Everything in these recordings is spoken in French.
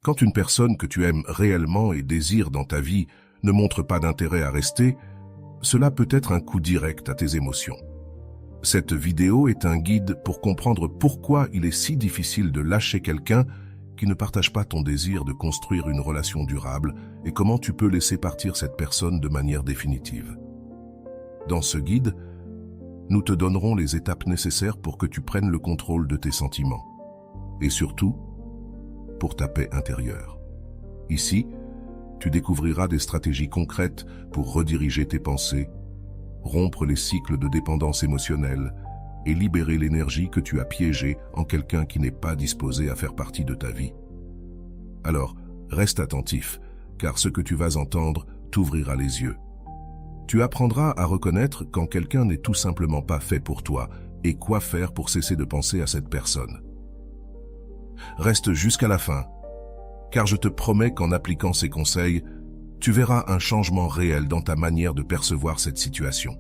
Quand une personne que tu aimes réellement et désires dans ta vie ne montre pas d'intérêt à rester, cela peut être un coup direct à tes émotions. Cette vidéo est un guide pour comprendre pourquoi il est si difficile de lâcher quelqu'un qui ne partage pas ton désir de construire une relation durable et comment tu peux laisser partir cette personne de manière définitive. Dans ce guide, nous te donnerons les étapes nécessaires pour que tu prennes le contrôle de tes sentiments. Et surtout, pour ta paix intérieure. Ici, tu découvriras des stratégies concrètes pour rediriger tes pensées, rompre les cycles de dépendance émotionnelle et libérer l'énergie que tu as piégée en quelqu'un qui n'est pas disposé à faire partie de ta vie. Alors, reste attentif, car ce que tu vas entendre t'ouvrira les yeux. Tu apprendras à reconnaître quand quelqu'un n'est tout simplement pas fait pour toi et quoi faire pour cesser de penser à cette personne. Reste jusqu'à la fin, car je te promets qu'en appliquant ces conseils, tu verras un changement réel dans ta manière de percevoir cette situation.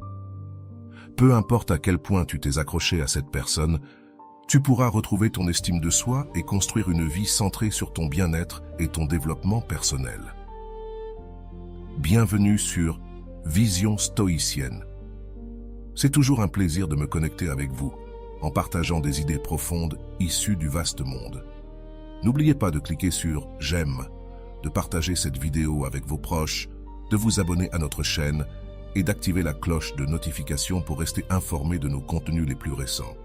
Peu importe à quel point tu t'es accroché à cette personne, tu pourras retrouver ton estime de soi et construire une vie centrée sur ton bien-être et ton développement personnel. Bienvenue sur Vision Stoïcienne. C'est toujours un plaisir de me connecter avec vous, en partageant des idées profondes issues du vaste monde. N'oubliez pas de cliquer sur « J'aime », de partager cette vidéo avec vos proches, de vous abonner à notre chaîne et d'activer la cloche de notification pour rester informé de nos contenus les plus récents.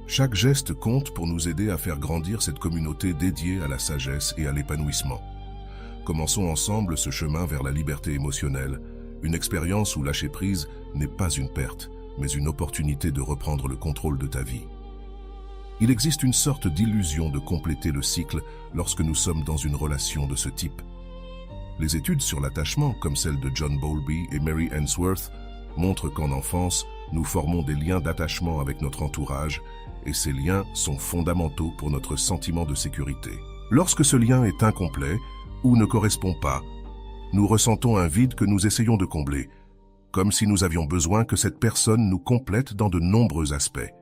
Chaque geste compte pour nous aider à faire grandir cette communauté dédiée à la sagesse et à l'épanouissement. Commençons ensemble ce chemin vers la liberté émotionnelle, une expérience où lâcher prise n'est pas une perte, mais une opportunité de reprendre le contrôle de ta vie. Il existe une sorte d'illusion de compléter le cycle lorsque nous sommes dans une relation de ce type. Les études sur l'attachement, comme celle de John Bowlby et Mary Ainsworth, montrent qu'en enfance, nous formons des liens d'attachement avec notre entourage et ces liens sont fondamentaux pour notre sentiment de sécurité. Lorsque ce lien est incomplet ou ne correspond pas, nous ressentons un vide que nous essayons de combler, comme si nous avions besoin que cette personne nous complète dans de nombreux aspects.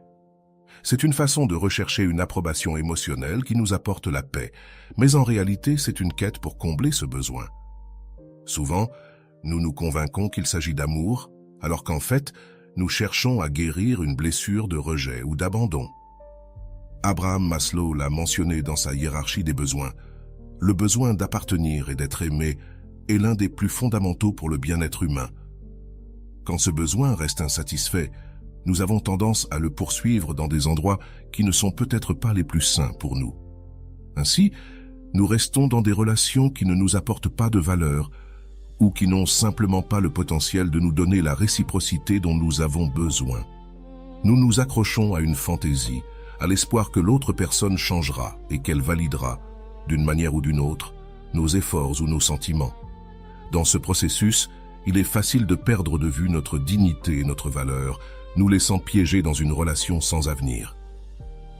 C'est une façon de rechercher une approbation émotionnelle qui nous apporte la paix, mais en réalité, c'est une quête pour combler ce besoin. Souvent, nous nous convainquons qu'il s'agit d'amour, alors qu'en fait, nous cherchons à guérir une blessure de rejet ou d'abandon. Abraham Maslow l'a mentionné dans sa hiérarchie des besoins. Le besoin d'appartenir et d'être aimé est l'un des plus fondamentaux pour le bien-être humain. Quand ce besoin reste insatisfait, nous avons tendance à le poursuivre dans des endroits qui ne sont peut-être pas les plus sains pour nous. Ainsi, nous restons dans des relations qui ne nous apportent pas de valeur ou qui n'ont simplement pas le potentiel de nous donner la réciprocité dont nous avons besoin. Nous nous accrochons à une fantaisie, à l'espoir que l'autre personne changera et qu'elle validera, d'une manière ou d'une autre, nos efforts ou nos sentiments. Dans ce processus, il est facile de perdre de vue notre dignité et notre valeur, nous laissant piéger dans une relation sans avenir.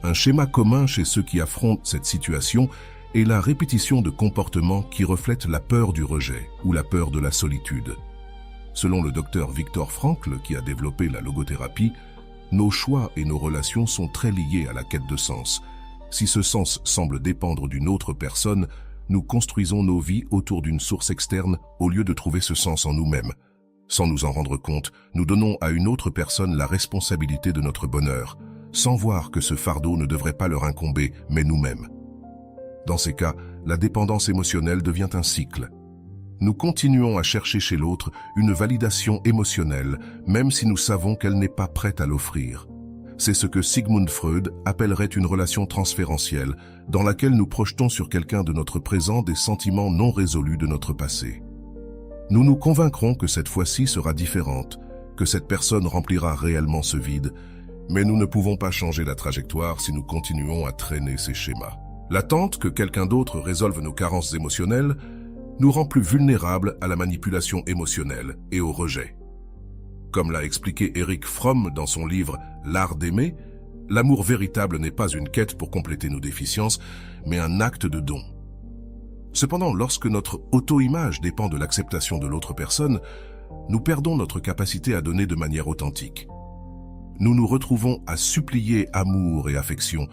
Un schéma commun chez ceux qui affrontent cette situation est la répétition de comportements qui reflètent la peur du rejet ou la peur de la solitude. Selon le docteur Viktor Frankl, qui a développé la logothérapie, nos choix et nos relations sont très liés à la quête de sens. Si ce sens semble dépendre d'une autre personne, nous construisons nos vies autour d'une source externe au lieu de trouver ce sens en nous-mêmes. Sans nous en rendre compte, nous donnons à une autre personne la responsabilité de notre bonheur, sans voir que ce fardeau ne devrait pas leur incomber, mais nous-mêmes. Dans ces cas, la dépendance émotionnelle devient un cycle. Nous continuons à chercher chez l'autre une validation émotionnelle, même si nous savons qu'elle n'est pas prête à l'offrir. C'est ce que Sigmund Freud appellerait une relation transférentielle, dans laquelle nous projetons sur quelqu'un de notre présent des sentiments non résolus de notre passé. Nous nous convaincrons que cette fois-ci sera différente, que cette personne remplira réellement ce vide, mais nous ne pouvons pas changer la trajectoire si nous continuons à traîner ces schémas. L'attente que quelqu'un d'autre résolve nos carences émotionnelles nous rend plus vulnérables à la manipulation émotionnelle et au rejet. Comme l'a expliqué Erich Fromm dans son livre « L'art d'aimer », l'amour véritable n'est pas une quête pour compléter nos déficiences, mais un acte de don. Cependant, lorsque notre auto-image dépend de l'acceptation de l'autre personne, nous perdons notre capacité à donner de manière authentique. Nous nous retrouvons à supplier amour et affection,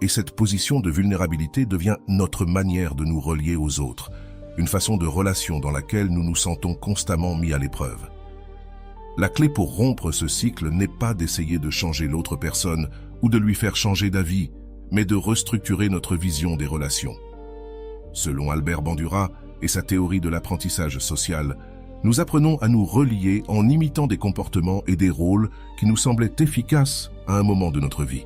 Et cette position de vulnérabilité devient notre manière de nous relier aux autres, une façon de relation dans laquelle nous nous sentons constamment mis à l'épreuve. La clé pour rompre ce cycle n'est pas d'essayer de changer l'autre personne ou de lui faire changer d'avis, mais de restructurer notre vision des relations. Selon Albert Bandura et sa théorie de l'apprentissage social, nous apprenons à nous relier en imitant des comportements et des rôles qui nous semblaient efficaces à un moment de notre vie.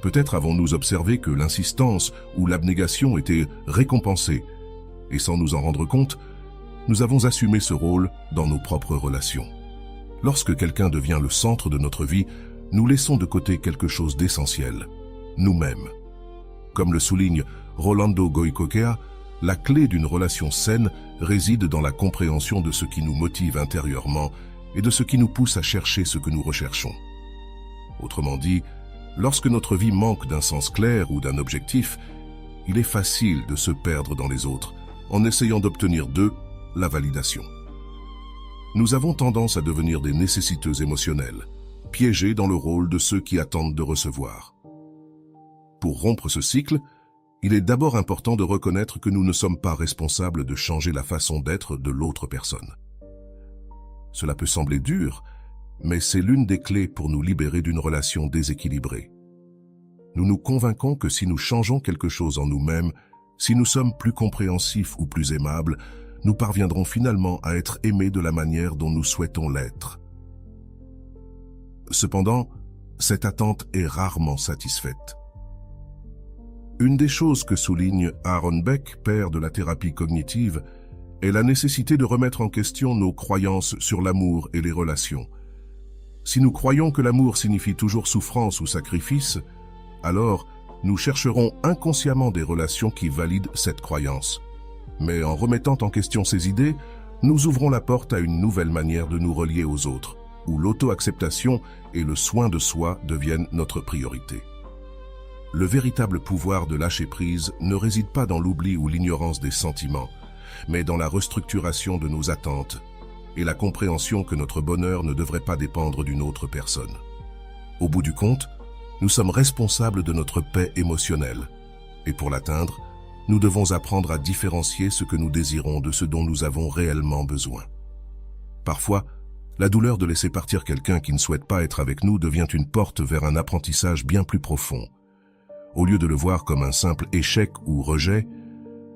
Peut-être avons-nous observé que l'insistance ou l'abnégation étaient récompensées, et sans nous en rendre compte, nous avons assumé ce rôle dans nos propres relations. Lorsque quelqu'un devient le centre de notre vie, nous laissons de côté quelque chose d'essentiel, nous-mêmes. Comme le souligne Rolando Goicoechea, la clé d'une relation saine réside dans la compréhension de ce qui nous motive intérieurement et de ce qui nous pousse à chercher ce que nous recherchons. Autrement dit, lorsque notre vie manque d'un sens clair ou d'un objectif, il est facile de se perdre dans les autres en essayant d'obtenir d'eux la validation. Nous avons tendance à devenir des nécessiteux émotionnels, piégés dans le rôle de ceux qui attendent de recevoir. Pour rompre ce cycle, il est d'abord important de reconnaître que nous ne sommes pas responsables de changer la façon d'être de l'autre personne. Cela peut sembler dur, mais c'est l'une des clés pour nous libérer d'une relation déséquilibrée. Nous nous convainquons que si nous changeons quelque chose en nous-mêmes, si nous sommes plus compréhensifs ou plus aimables, nous parviendrons finalement à être aimés de la manière dont nous souhaitons l'être. Cependant, cette attente est rarement satisfaite. Une des choses que souligne Aaron Beck, père de la thérapie cognitive, est la nécessité de remettre en question nos croyances sur l'amour et les relations. Si nous croyons que l'amour signifie toujours souffrance ou sacrifice, alors nous chercherons inconsciemment des relations qui valident cette croyance. Mais en remettant en question ces idées, nous ouvrons la porte à une nouvelle manière de nous relier aux autres, où l'auto-acceptation et le soin de soi deviennent notre priorité. Le véritable pouvoir de lâcher prise ne réside pas dans l'oubli ou l'ignorance des sentiments, mais dans la restructuration de nos attentes et la compréhension que notre bonheur ne devrait pas dépendre d'une autre personne. Au bout du compte, nous sommes responsables de notre paix émotionnelle, et pour l'atteindre, nous devons apprendre à différencier ce que nous désirons de ce dont nous avons réellement besoin. Parfois, la douleur de laisser partir quelqu'un qui ne souhaite pas être avec nous devient une porte vers un apprentissage bien plus profond. Au lieu de le voir comme un simple échec ou rejet,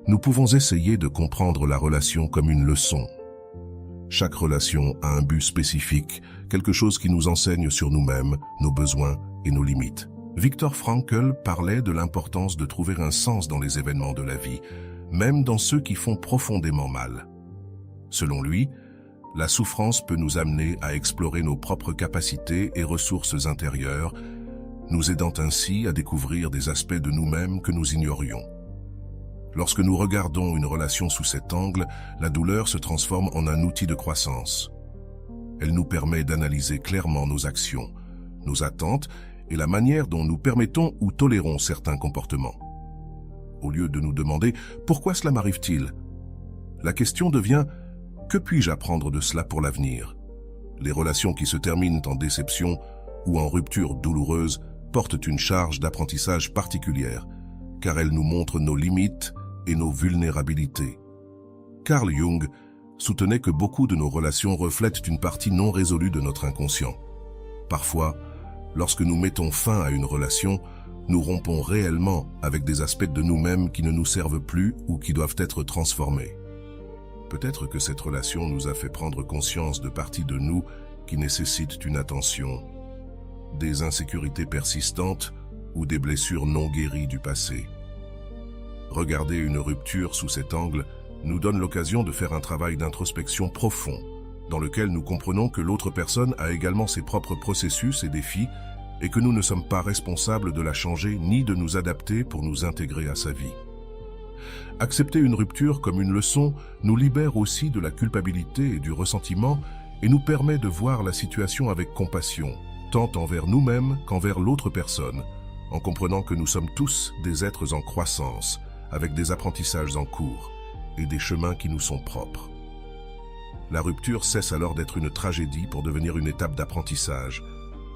nous pouvons essayer de comprendre la relation comme une leçon. Chaque relation a un but spécifique, quelque chose qui nous enseigne sur nous-mêmes, nos besoins et nos limites. Viktor Frankl parlait de l'importance de trouver un sens dans les événements de la vie, même dans ceux qui font profondément mal. Selon lui, la souffrance peut nous amener à explorer nos propres capacités et ressources intérieures, nous aidant ainsi à découvrir des aspects de nous-mêmes que nous ignorions. Lorsque nous regardons une relation sous cet angle, la douleur se transforme en un outil de croissance. Elle nous permet d'analyser clairement nos actions, nos attentes et la manière dont nous permettons ou tolérons certains comportements. Au lieu de nous demander « Pourquoi cela m'arrive-t-il ?», la question devient « Que puis-je apprendre de cela pour l'avenir ?» Les relations qui se terminent en déception ou en rupture douloureuse portent une charge d'apprentissage particulière, car elles nous montrent nos limites et nos vulnérabilités. Carl Jung soutenait que beaucoup de nos relations reflètent une partie non résolue de notre inconscient. Parfois, lorsque nous mettons fin à une relation, nous rompons réellement avec des aspects de nous-mêmes qui ne nous servent plus ou qui doivent être transformés. Peut-être que cette relation nous a fait prendre conscience de parties de nous qui nécessitent une attention, des insécurités persistantes ou des blessures non guéries du passé. Regarder une rupture sous cet angle nous donne l'occasion de faire un travail d'introspection profond, dans lequel nous comprenons que l'autre personne a également ses propres processus et défis, et que nous ne sommes pas responsables de la changer ni de nous adapter pour nous intégrer à sa vie. Accepter une rupture comme une leçon nous libère aussi de la culpabilité et du ressentiment et nous permet de voir la situation avec compassion, tant envers nous-mêmes qu'envers l'autre personne, en comprenant que nous sommes tous des êtres en croissance, avec des apprentissages en cours et des chemins qui nous sont propres. La rupture cesse alors d'être une tragédie pour devenir une étape d'apprentissage,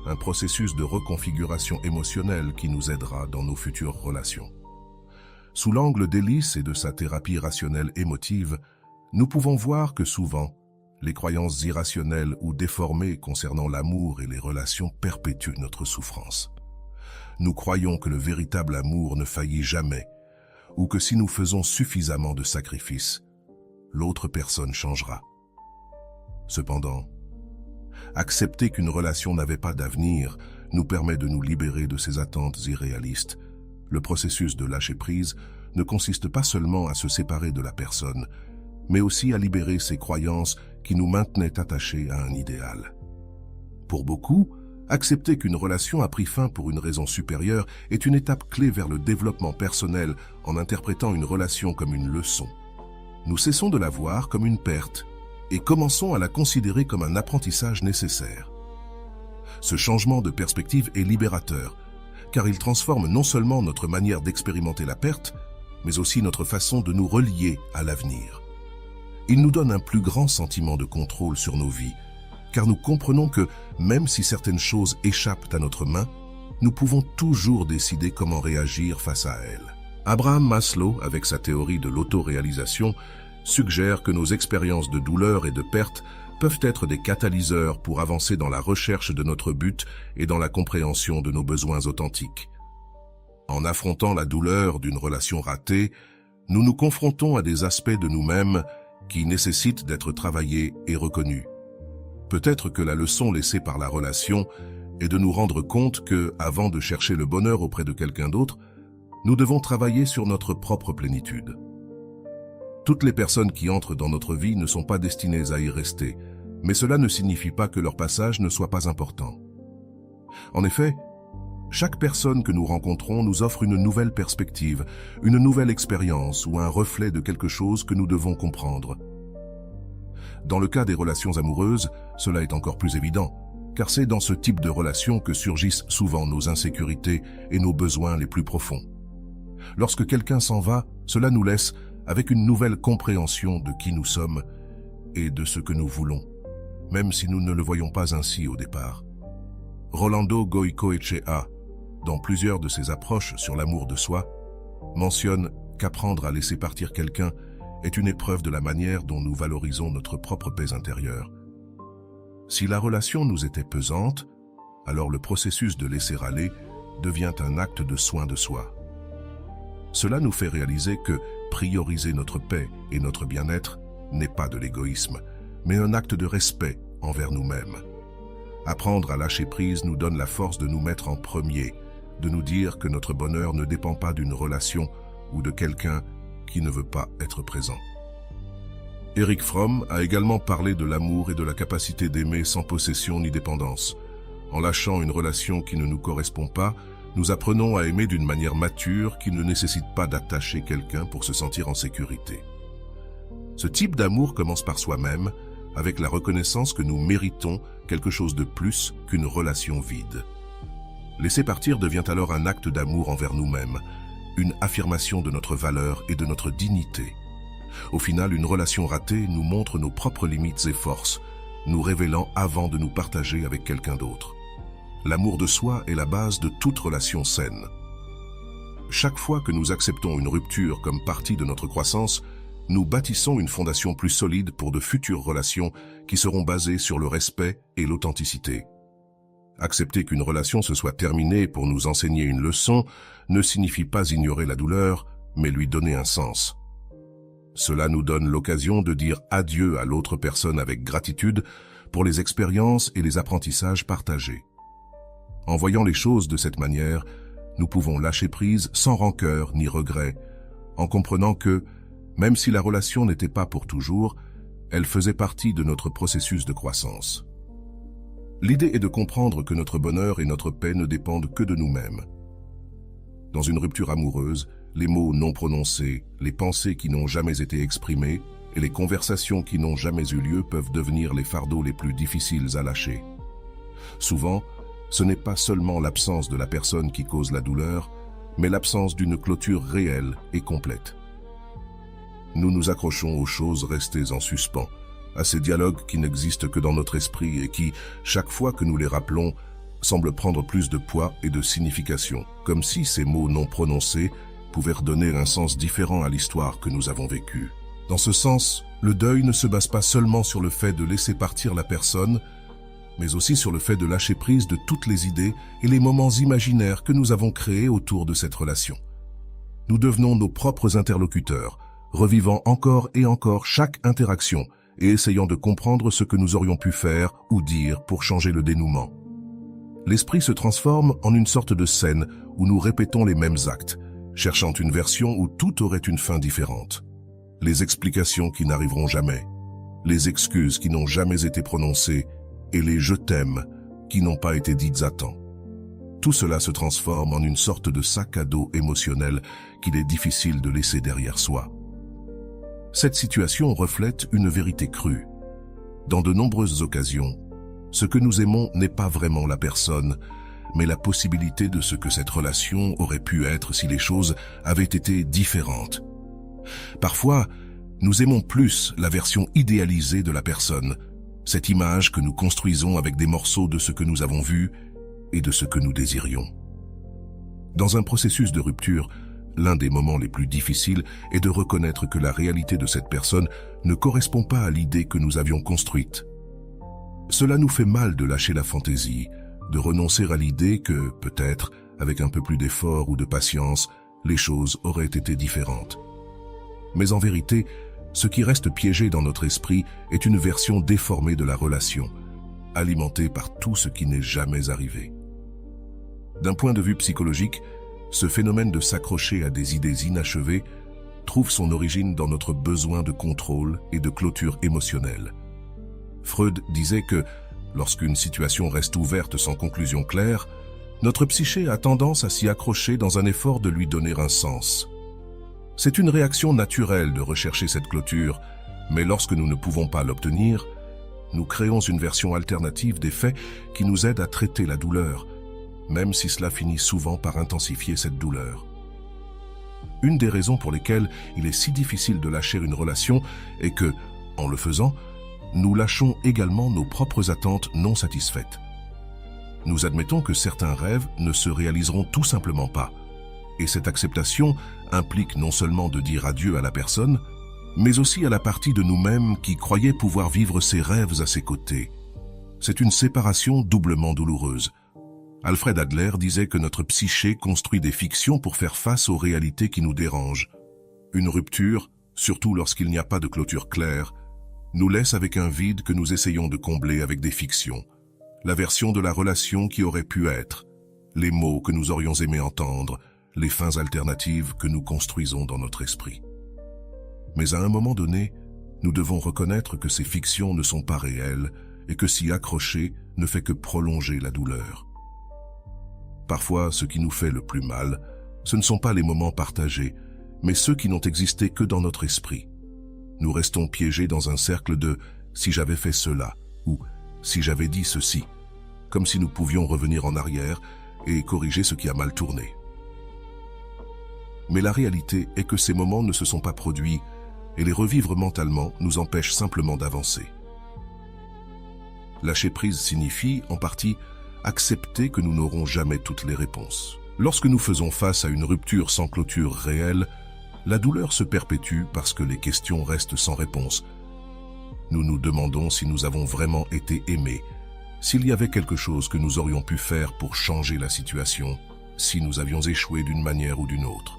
un processus de reconfiguration émotionnelle qui nous aidera dans nos futures relations. Sous l'angle d'Ellis et de sa thérapie rationnelle émotive, nous pouvons voir que souvent, les croyances irrationnelles ou déformées concernant l'amour et les relations perpétuent notre souffrance. Nous croyons que le véritable amour ne faillit jamais, ou que si nous faisons suffisamment de sacrifices, l'autre personne changera. Cependant, accepter qu'une relation n'avait pas d'avenir nous permet de nous libérer de ces attentes irréalistes. Le processus de lâcher prise ne consiste pas seulement à se séparer de la personne, mais aussi à libérer ces croyances qui nous maintenaient attachés à un idéal. Pour beaucoup, accepter qu'une relation a pris fin pour une raison supérieure est une étape clé vers le développement personnel en interprétant une relation comme une leçon. Nous cessons de la voir comme une perte et commençons à la considérer comme un apprentissage nécessaire. Ce changement de perspective est libérateur, car il transforme non seulement notre manière d'expérimenter la perte, mais aussi notre façon de nous relier à l'avenir. Il nous donne un plus grand sentiment de contrôle sur nos vies, car nous comprenons que, même si certaines choses échappent à notre main, nous pouvons toujours décider comment réagir face à elles. Abraham Maslow, avec sa théorie de l'autoréalisation, suggère que nos expériences de douleur et de perte peuvent être des catalyseurs pour avancer dans la recherche de notre but et dans la compréhension de nos besoins authentiques. En affrontant la douleur d'une relation ratée, nous nous confrontons à des aspects de nous-mêmes qui nécessitent d'être travaillés et reconnus. Peut-être que la leçon laissée par la relation est de nous rendre compte que, avant de chercher le bonheur auprès de quelqu'un d'autre, nous devons travailler sur notre propre plénitude. Toutes les personnes qui entrent dans notre vie ne sont pas destinées à y rester, mais cela ne signifie pas que leur passage ne soit pas important. En effet, chaque personne que nous rencontrons nous offre une nouvelle perspective, une nouvelle expérience ou un reflet de quelque chose que nous devons comprendre. Dans le cas des relations amoureuses, cela est encore plus évident, car c'est dans ce type de relation que surgissent souvent nos insécurités et nos besoins les plus profonds. Lorsque quelqu'un s'en va, cela nous laisse avec une nouvelle compréhension de qui nous sommes et de ce que nous voulons, même si nous ne le voyons pas ainsi au départ. Rolando Goicoechea, dans plusieurs de ses approches sur l'amour de soi, mentionne qu'apprendre à laisser partir quelqu'un est une épreuve de la manière dont nous valorisons notre propre paix intérieure. Si la relation nous était pesante, alors le processus de laisser aller devient un acte de soin de soi. Cela nous fait réaliser que prioriser notre paix et notre bien-être n'est pas de l'égoïsme, mais un acte de respect envers nous-mêmes. Apprendre à lâcher prise nous donne la force de nous mettre en premier, de nous dire que notre bonheur ne dépend pas d'une relation ou de quelqu'un qui ne veut pas être présent. Erich Fromm a également parlé de l'amour et de la capacité d'aimer sans possession ni dépendance. En lâchant une relation qui ne nous correspond pas, nous apprenons à aimer d'une manière mature qui ne nécessite pas d'attacher quelqu'un pour se sentir en sécurité. Ce type d'amour commence par soi-même, avec la reconnaissance que nous méritons quelque chose de plus qu'une relation vide. Laisser partir devient alors un acte d'amour envers nous-mêmes, une affirmation de notre valeur et de notre dignité. Au final, une relation ratée nous montre nos propres limites et forces, nous révélant avant de nous partager avec quelqu'un d'autre. L'amour de soi est la base de toute relation saine. Chaque fois que nous acceptons une rupture comme partie de notre croissance, nous bâtissons une fondation plus solide pour de futures relations qui seront basées sur le respect et l'authenticité. Accepter qu'une relation se soit terminée pour nous enseigner une leçon ne signifie pas ignorer la douleur, mais lui donner un sens. Cela nous donne l'occasion de dire adieu à l'autre personne avec gratitude pour les expériences et les apprentissages partagés. En voyant les choses de cette manière, nous pouvons lâcher prise sans rancœur ni regret, en comprenant que, même si la relation n'était pas pour toujours, elle faisait partie de notre processus de croissance. L'idée est de comprendre que notre bonheur et notre paix ne dépendent que de nous-mêmes. Dans une rupture amoureuse, les mots non prononcés, les pensées qui n'ont jamais été exprimées et les conversations qui n'ont jamais eu lieu peuvent devenir les fardeaux les plus difficiles à lâcher. Souvent, ce n'est pas seulement l'absence de la personne qui cause la douleur, mais l'absence d'une clôture réelle et complète. Nous nous accrochons aux choses restées en suspens, à ces dialogues qui n'existent que dans notre esprit et qui, chaque fois que nous les rappelons, semblent prendre plus de poids et de signification, comme si ces mots non prononcés pouvaient redonner un sens différent à l'histoire que nous avons vécue. Dans ce sens, le deuil ne se base pas seulement sur le fait de laisser partir la personne, mais aussi sur le fait de lâcher prise de toutes les idées et les moments imaginaires que nous avons créés autour de cette relation. Nous devenons nos propres interlocuteurs, revivant encore et encore chaque interaction et essayant de comprendre ce que nous aurions pu faire ou dire pour changer le dénouement. L'esprit se transforme en une sorte de scène où nous répétons les mêmes actes, cherchant une version où tout aurait une fin différente. Les explications qui n'arriveront jamais, les excuses qui n'ont jamais été prononcées et les « je t'aime » qui n'ont pas été dites à temps. Tout cela se transforme en une sorte de sac à dos émotionnel qu'il est difficile de laisser derrière soi. Cette situation reflète une vérité crue. Dans de nombreuses occasions, ce que nous aimons n'est pas vraiment la personne, mais la possibilité de ce que cette relation aurait pu être si les choses avaient été différentes. Parfois, nous aimons plus la version idéalisée de la personne, cette image que nous construisons avec des morceaux de ce que nous avons vu et de ce que nous désirions. Dans un processus de rupture, l'un des moments les plus difficiles est de reconnaître que la réalité de cette personne ne correspond pas à l'idée que nous avions construite. Cela nous fait mal de lâcher la fantaisie, de renoncer à l'idée que, peut-être, avec un peu plus d'effort ou de patience, les choses auraient été différentes. Mais en vérité, ce qui reste piégé dans notre esprit est une version déformée de la relation, alimentée par tout ce qui n'est jamais arrivé. D'un point de vue psychologique, ce phénomène de s'accrocher à des idées inachevées trouve son origine dans notre besoin de contrôle et de clôture émotionnelle. Freud disait que, lorsqu'une situation reste ouverte sans conclusion claire, notre psyché a tendance à s'y accrocher dans un effort de lui donner un sens. C'est une réaction naturelle de rechercher cette clôture, mais lorsque nous ne pouvons pas l'obtenir, nous créons une version alternative des faits qui nous aide à traiter la douleur, même si cela finit souvent par intensifier cette douleur. Une des raisons pour lesquelles il est si difficile de lâcher une relation est que, en le faisant, nous lâchons également nos propres attentes non satisfaites. Nous admettons que certains rêves ne se réaliseront tout simplement pas. Et cette acceptation implique non seulement de dire adieu à la personne, mais aussi à la partie de nous-mêmes qui croyait pouvoir vivre ses rêves à ses côtés. C'est une séparation doublement douloureuse. Alfred Adler disait que notre psyché construit des fictions pour faire face aux réalités qui nous dérangent. Une rupture, surtout lorsqu'il n'y a pas de clôture claire, nous laisse avec un vide que nous essayons de combler avec des fictions. La version de la relation qui aurait pu être, les mots que nous aurions aimé entendre, les fins alternatives que nous construisons dans notre esprit. Mais à un moment donné, nous devons reconnaître que ces fictions ne sont pas réelles et que s'y accrocher ne fait que prolonger la douleur. Parfois, ce qui nous fait le plus mal, ce ne sont pas les moments partagés, mais ceux qui n'ont existé que dans notre esprit. Nous restons piégés dans un cercle de « si j'avais fait cela » ou « si j'avais dit ceci », comme si nous pouvions revenir en arrière et corriger ce qui a mal tourné. Mais la réalité est que ces moments ne se sont pas produits et les revivre mentalement nous empêche simplement d'avancer. Lâcher prise signifie, en partie, accepter que nous n'aurons jamais toutes les réponses. Lorsque nous faisons face à une rupture sans clôture réelle, la douleur se perpétue parce que les questions restent sans réponse. Nous nous demandons si nous avons vraiment été aimés, s'il y avait quelque chose que nous aurions pu faire pour changer la situation, si nous avions échoué d'une manière ou d'une autre.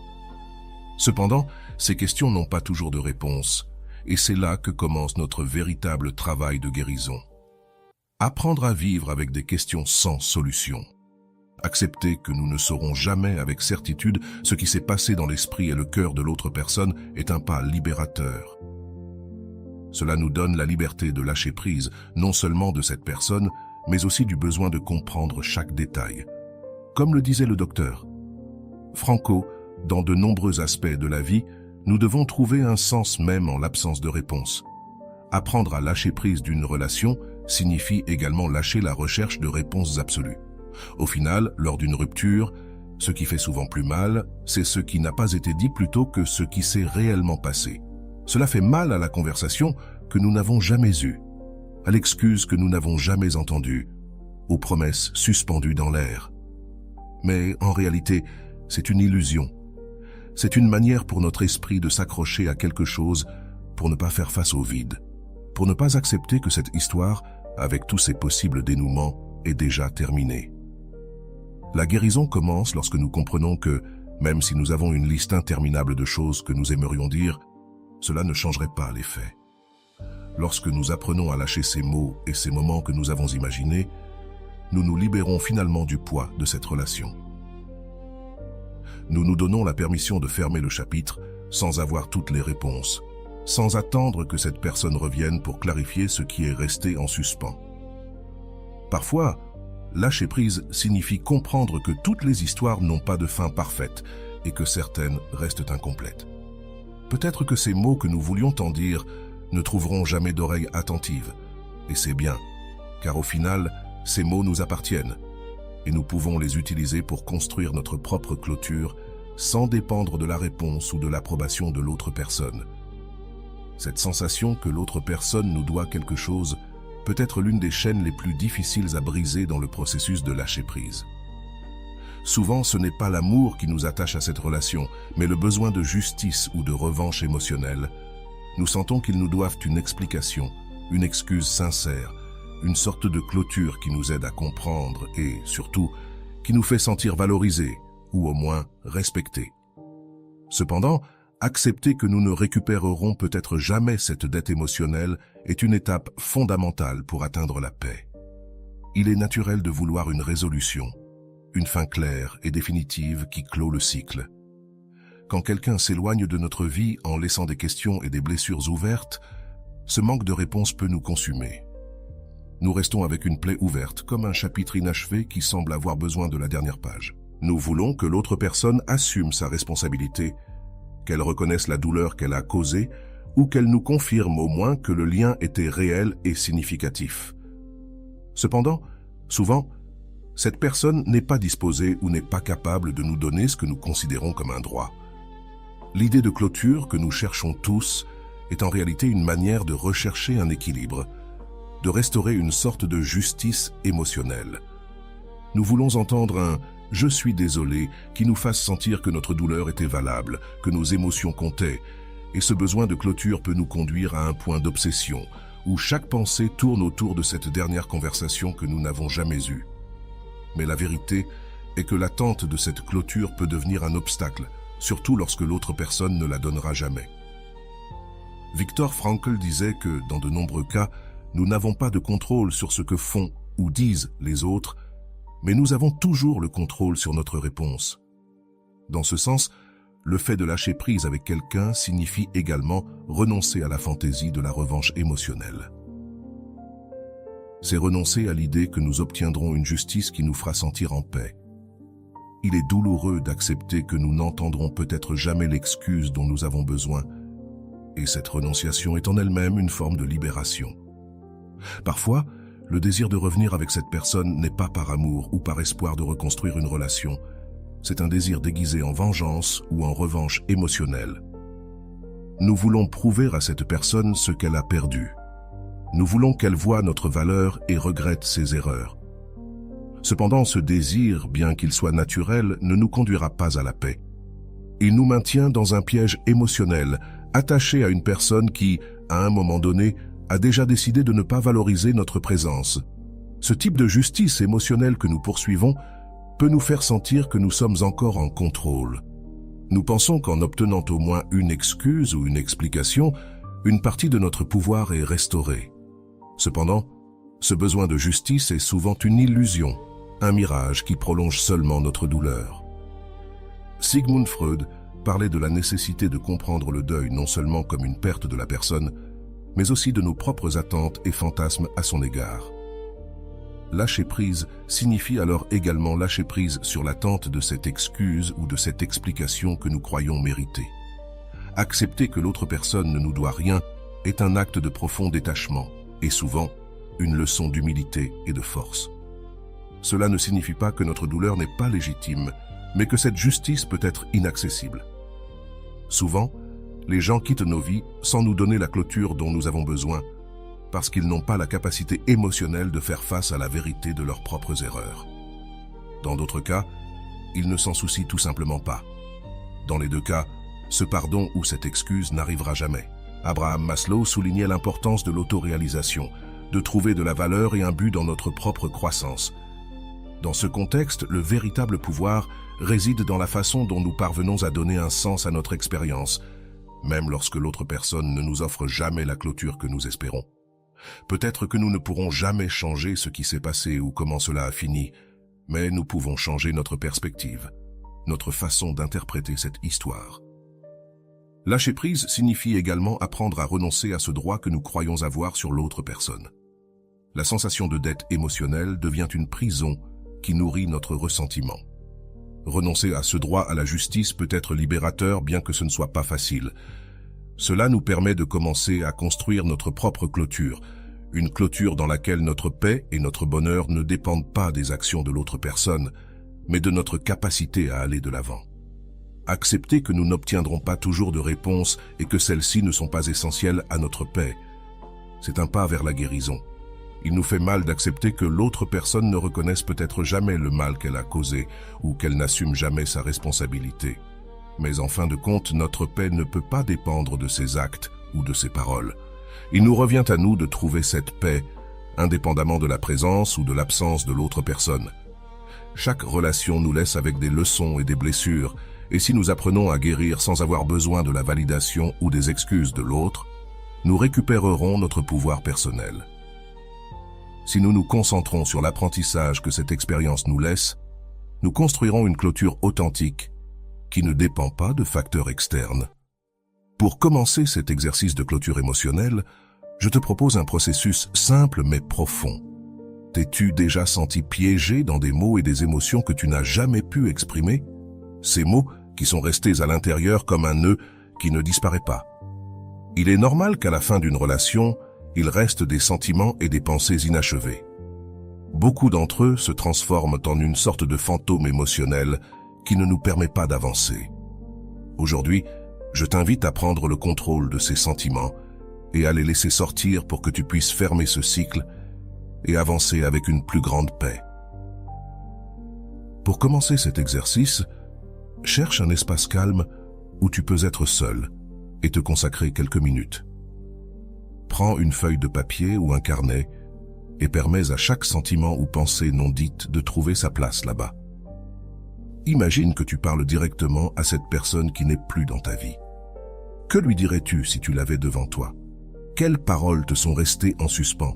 Cependant, ces questions n'ont pas toujours de réponse, et c'est là que commence notre véritable travail de guérison. Apprendre à vivre avec des questions sans solution. Accepter que nous ne saurons jamais avec certitude ce qui s'est passé dans l'esprit et le cœur de l'autre personne est un pas libérateur. Cela nous donne la liberté de lâcher prise, non seulement de cette personne, mais aussi du besoin de comprendre chaque détail. Comme le disait le docteur Franco, dans de nombreux aspects de la vie, nous devons trouver un sens même en l'absence de réponse. Apprendre à lâcher prise d'une relation signifie également lâcher la recherche de réponses absolues. Au final, lors d'une rupture, ce qui fait souvent plus mal, c'est ce qui n'a pas été dit plutôt que ce qui s'est réellement passé. Cela fait mal à la conversation que nous n'avons jamais eue, à l'excuse que nous n'avons jamais entendue, aux promesses suspendues dans l'air. Mais en réalité, c'est une illusion. C'est une manière pour notre esprit de s'accrocher à quelque chose pour ne pas faire face au vide, pour ne pas accepter que cette histoire, avec tous ses possibles dénouements, est déjà terminée. La guérison commence lorsque nous comprenons que, même si nous avons une liste interminable de choses que nous aimerions dire, cela ne changerait pas les faits. Lorsque nous apprenons à lâcher ces mots et ces moments que nous avons imaginés, nous nous libérons finalement du poids de cette relation. Nous nous donnons la permission de fermer le chapitre sans avoir toutes les réponses, sans attendre que cette personne revienne pour clarifier ce qui est resté en suspens. Parfois, lâcher prise signifie comprendre que toutes les histoires n'ont pas de fin parfaite et que certaines restent incomplètes. Peut-être que ces mots que nous voulions tant dire ne trouveront jamais d'oreilles attentives, et c'est bien, car au final, ces mots nous appartiennent, et nous pouvons les utiliser pour construire notre propre clôture sans dépendre de la réponse ou de l'approbation de l'autre personne. Cette sensation que l'autre personne nous doit quelque chose peut être l'une des chaînes les plus difficiles à briser dans le processus de lâcher prise. Souvent, ce n'est pas l'amour qui nous attache à cette relation, mais le besoin de justice ou de revanche émotionnelle. Nous sentons qu'ils nous doivent une explication, une excuse sincère, une sorte de clôture qui nous aide à comprendre et, surtout, qui nous fait sentir valorisés ou au moins respectés. Cependant, accepter que nous ne récupérerons peut-être jamais cette dette émotionnelle est une étape fondamentale pour atteindre la paix. Il est naturel de vouloir une résolution, une fin claire et définitive qui clôt le cycle. Quand quelqu'un s'éloigne de notre vie en laissant des questions et des blessures ouvertes, ce manque de réponse peut nous consumer. Nous restons avec une plaie ouverte, comme un chapitre inachevé qui semble avoir besoin de la dernière page. Nous voulons que l'autre personne assume sa responsabilité, qu'elle reconnaisse la douleur qu'elle a causée ou qu'elle nous confirme au moins que le lien était réel et significatif. Cependant, souvent, cette personne n'est pas disposée ou n'est pas capable de nous donner ce que nous considérons comme un droit. L'idée de clôture que nous cherchons tous est en réalité une manière de rechercher un équilibre, de restaurer une sorte de justice émotionnelle. Nous voulons entendre un « je suis désolé » qui nous fasse sentir que notre douleur était valable, que nos émotions comptaient, et ce besoin de clôture peut nous conduire à un point d'obsession, où chaque pensée tourne autour de cette dernière conversation que nous n'avons jamais eue. Mais la vérité est que l'attente de cette clôture peut devenir un obstacle, surtout lorsque l'autre personne ne la donnera jamais. Viktor Frankl disait que, dans de nombreux cas, nous n'avons pas de contrôle sur ce que font ou disent les autres, mais nous avons toujours le contrôle sur notre réponse. Dans ce sens, le fait de lâcher prise avec quelqu'un signifie également renoncer à la fantaisie de la revanche émotionnelle. C'est renoncer à l'idée que nous obtiendrons une justice qui nous fera sentir en paix. Il est douloureux d'accepter que nous n'entendrons peut-être jamais l'excuse dont nous avons besoin, et cette renonciation est en elle-même une forme de libération. Parfois, le désir de revenir avec cette personne n'est pas par amour ou par espoir de reconstruire une relation. C'est un désir déguisé en vengeance ou en revanche émotionnelle. Nous voulons prouver à cette personne ce qu'elle a perdu. Nous voulons qu'elle voie notre valeur et regrette ses erreurs. Cependant, ce désir, bien qu'il soit naturel, ne nous conduira pas à la paix. Il nous maintient dans un piège émotionnel, attaché à une personne qui, à un moment donné, a déjà décidé de ne pas valoriser notre présence. Ce type de justice émotionnelle que nous poursuivons peut nous faire sentir que nous sommes encore en contrôle. Nous pensons qu'en obtenant au moins une excuse ou une explication, une partie de notre pouvoir est restaurée. Cependant, ce besoin de justice est souvent une illusion, un mirage qui prolonge seulement notre douleur. Sigmund Freud parlait de la nécessité de comprendre le deuil non seulement comme une perte de la personne, mais aussi de nos propres attentes et fantasmes à son égard. Lâcher prise signifie alors également lâcher prise sur l'attente de cette excuse ou de cette explication que nous croyons mériter. Accepter que l'autre personne ne nous doit rien est un acte de profond détachement et souvent une leçon d'humilité et de force. Cela ne signifie pas que notre douleur n'est pas légitime, mais que cette justice peut être inaccessible. Souvent, les gens quittent nos vies sans nous donner la clôture dont nous avons besoin, parce qu'ils n'ont pas la capacité émotionnelle de faire face à la vérité de leurs propres erreurs. Dans d'autres cas, ils ne s'en soucient tout simplement pas. Dans les deux cas, ce pardon ou cette excuse n'arrivera jamais. Abraham Maslow soulignait l'importance de l'autoréalisation, de trouver de la valeur et un but dans notre propre croissance. Dans ce contexte, le véritable pouvoir réside dans la façon dont nous parvenons à donner un sens à notre expérience, même lorsque l'autre personne ne nous offre jamais la clôture que nous espérons. Peut-être que nous ne pourrons jamais changer ce qui s'est passé ou comment cela a fini, mais nous pouvons changer notre perspective, notre façon d'interpréter cette histoire. Lâcher prise signifie également apprendre à renoncer à ce droit que nous croyons avoir sur l'autre personne. La sensation de dette émotionnelle devient une prison qui nourrit notre ressentiment. Renoncer à ce droit à la justice peut être libérateur, bien que ce ne soit pas facile. Cela nous permet de commencer à construire notre propre clôture, une clôture dans laquelle notre paix et notre bonheur ne dépendent pas des actions de l'autre personne, mais de notre capacité à aller de l'avant. Accepter que nous n'obtiendrons pas toujours de réponse et que celles-ci ne sont pas essentielles à notre paix, c'est un pas vers la guérison. Il nous fait mal d'accepter que l'autre personne ne reconnaisse peut-être jamais le mal qu'elle a causé ou qu'elle n'assume jamais sa responsabilité. Mais en fin de compte, notre paix ne peut pas dépendre de ses actes ou de ses paroles. Il nous revient à nous de trouver cette paix, indépendamment de la présence ou de l'absence de l'autre personne. Chaque relation nous laisse avec des leçons et des blessures, et si nous apprenons à guérir sans avoir besoin de la validation ou des excuses de l'autre, nous récupérerons notre pouvoir personnel. Si nous nous concentrons sur l'apprentissage que cette expérience nous laisse, nous construirons une clôture authentique qui ne dépend pas de facteurs externes. Pour commencer cet exercice de clôture émotionnelle, je te propose un processus simple mais profond. T'es-tu déjà senti piégé dans des mots et des émotions que tu n'as jamais pu exprimer? Ces mots qui sont restés à l'intérieur comme un nœud qui ne disparaît pas. Il est normal qu'à la fin d'une relation, il reste des sentiments et des pensées inachevés. Beaucoup d'entre eux se transforment en une sorte de fantôme émotionnel qui ne nous permet pas d'avancer. Aujourd'hui, je t'invite à prendre le contrôle de ces sentiments et à les laisser sortir pour que tu puisses fermer ce cycle et avancer avec une plus grande paix. Pour commencer cet exercice, cherche un espace calme où tu peux être seul et te consacrer quelques minutes. Prends une feuille de papier ou un carnet et permets à chaque sentiment ou pensée non dite de trouver sa place là-bas. Imagine que tu parles directement à cette personne qui n'est plus dans ta vie. Que lui dirais-tu si tu l'avais devant toi? Quelles paroles te sont restées en suspens?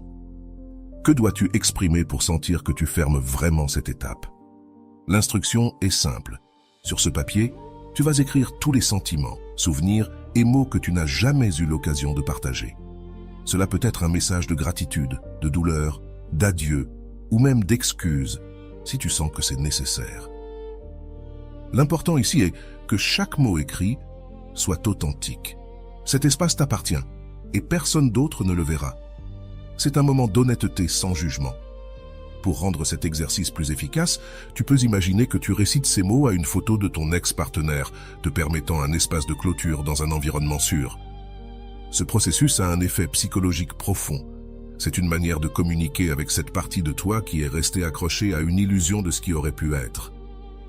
Que dois-tu exprimer pour sentir que tu fermes vraiment cette étape? L'instruction est simple. Sur ce papier, tu vas écrire tous les sentiments, souvenirs et mots que tu n'as jamais eu l'occasion de partager. Cela peut être un message de gratitude, de douleur, d'adieu ou même d'excuse si tu sens que c'est nécessaire. L'important ici est que chaque mot écrit soit authentique. Cet espace t'appartient et personne d'autre ne le verra. C'est un moment d'honnêteté sans jugement. Pour rendre cet exercice plus efficace, tu peux imaginer que tu récites ces mots à une photo de ton ex-partenaire, te permettant un espace de clôture dans un environnement sûr. Ce processus a un effet psychologique profond. C'est une manière de communiquer avec cette partie de toi qui est restée accrochée à une illusion de ce qui aurait pu être.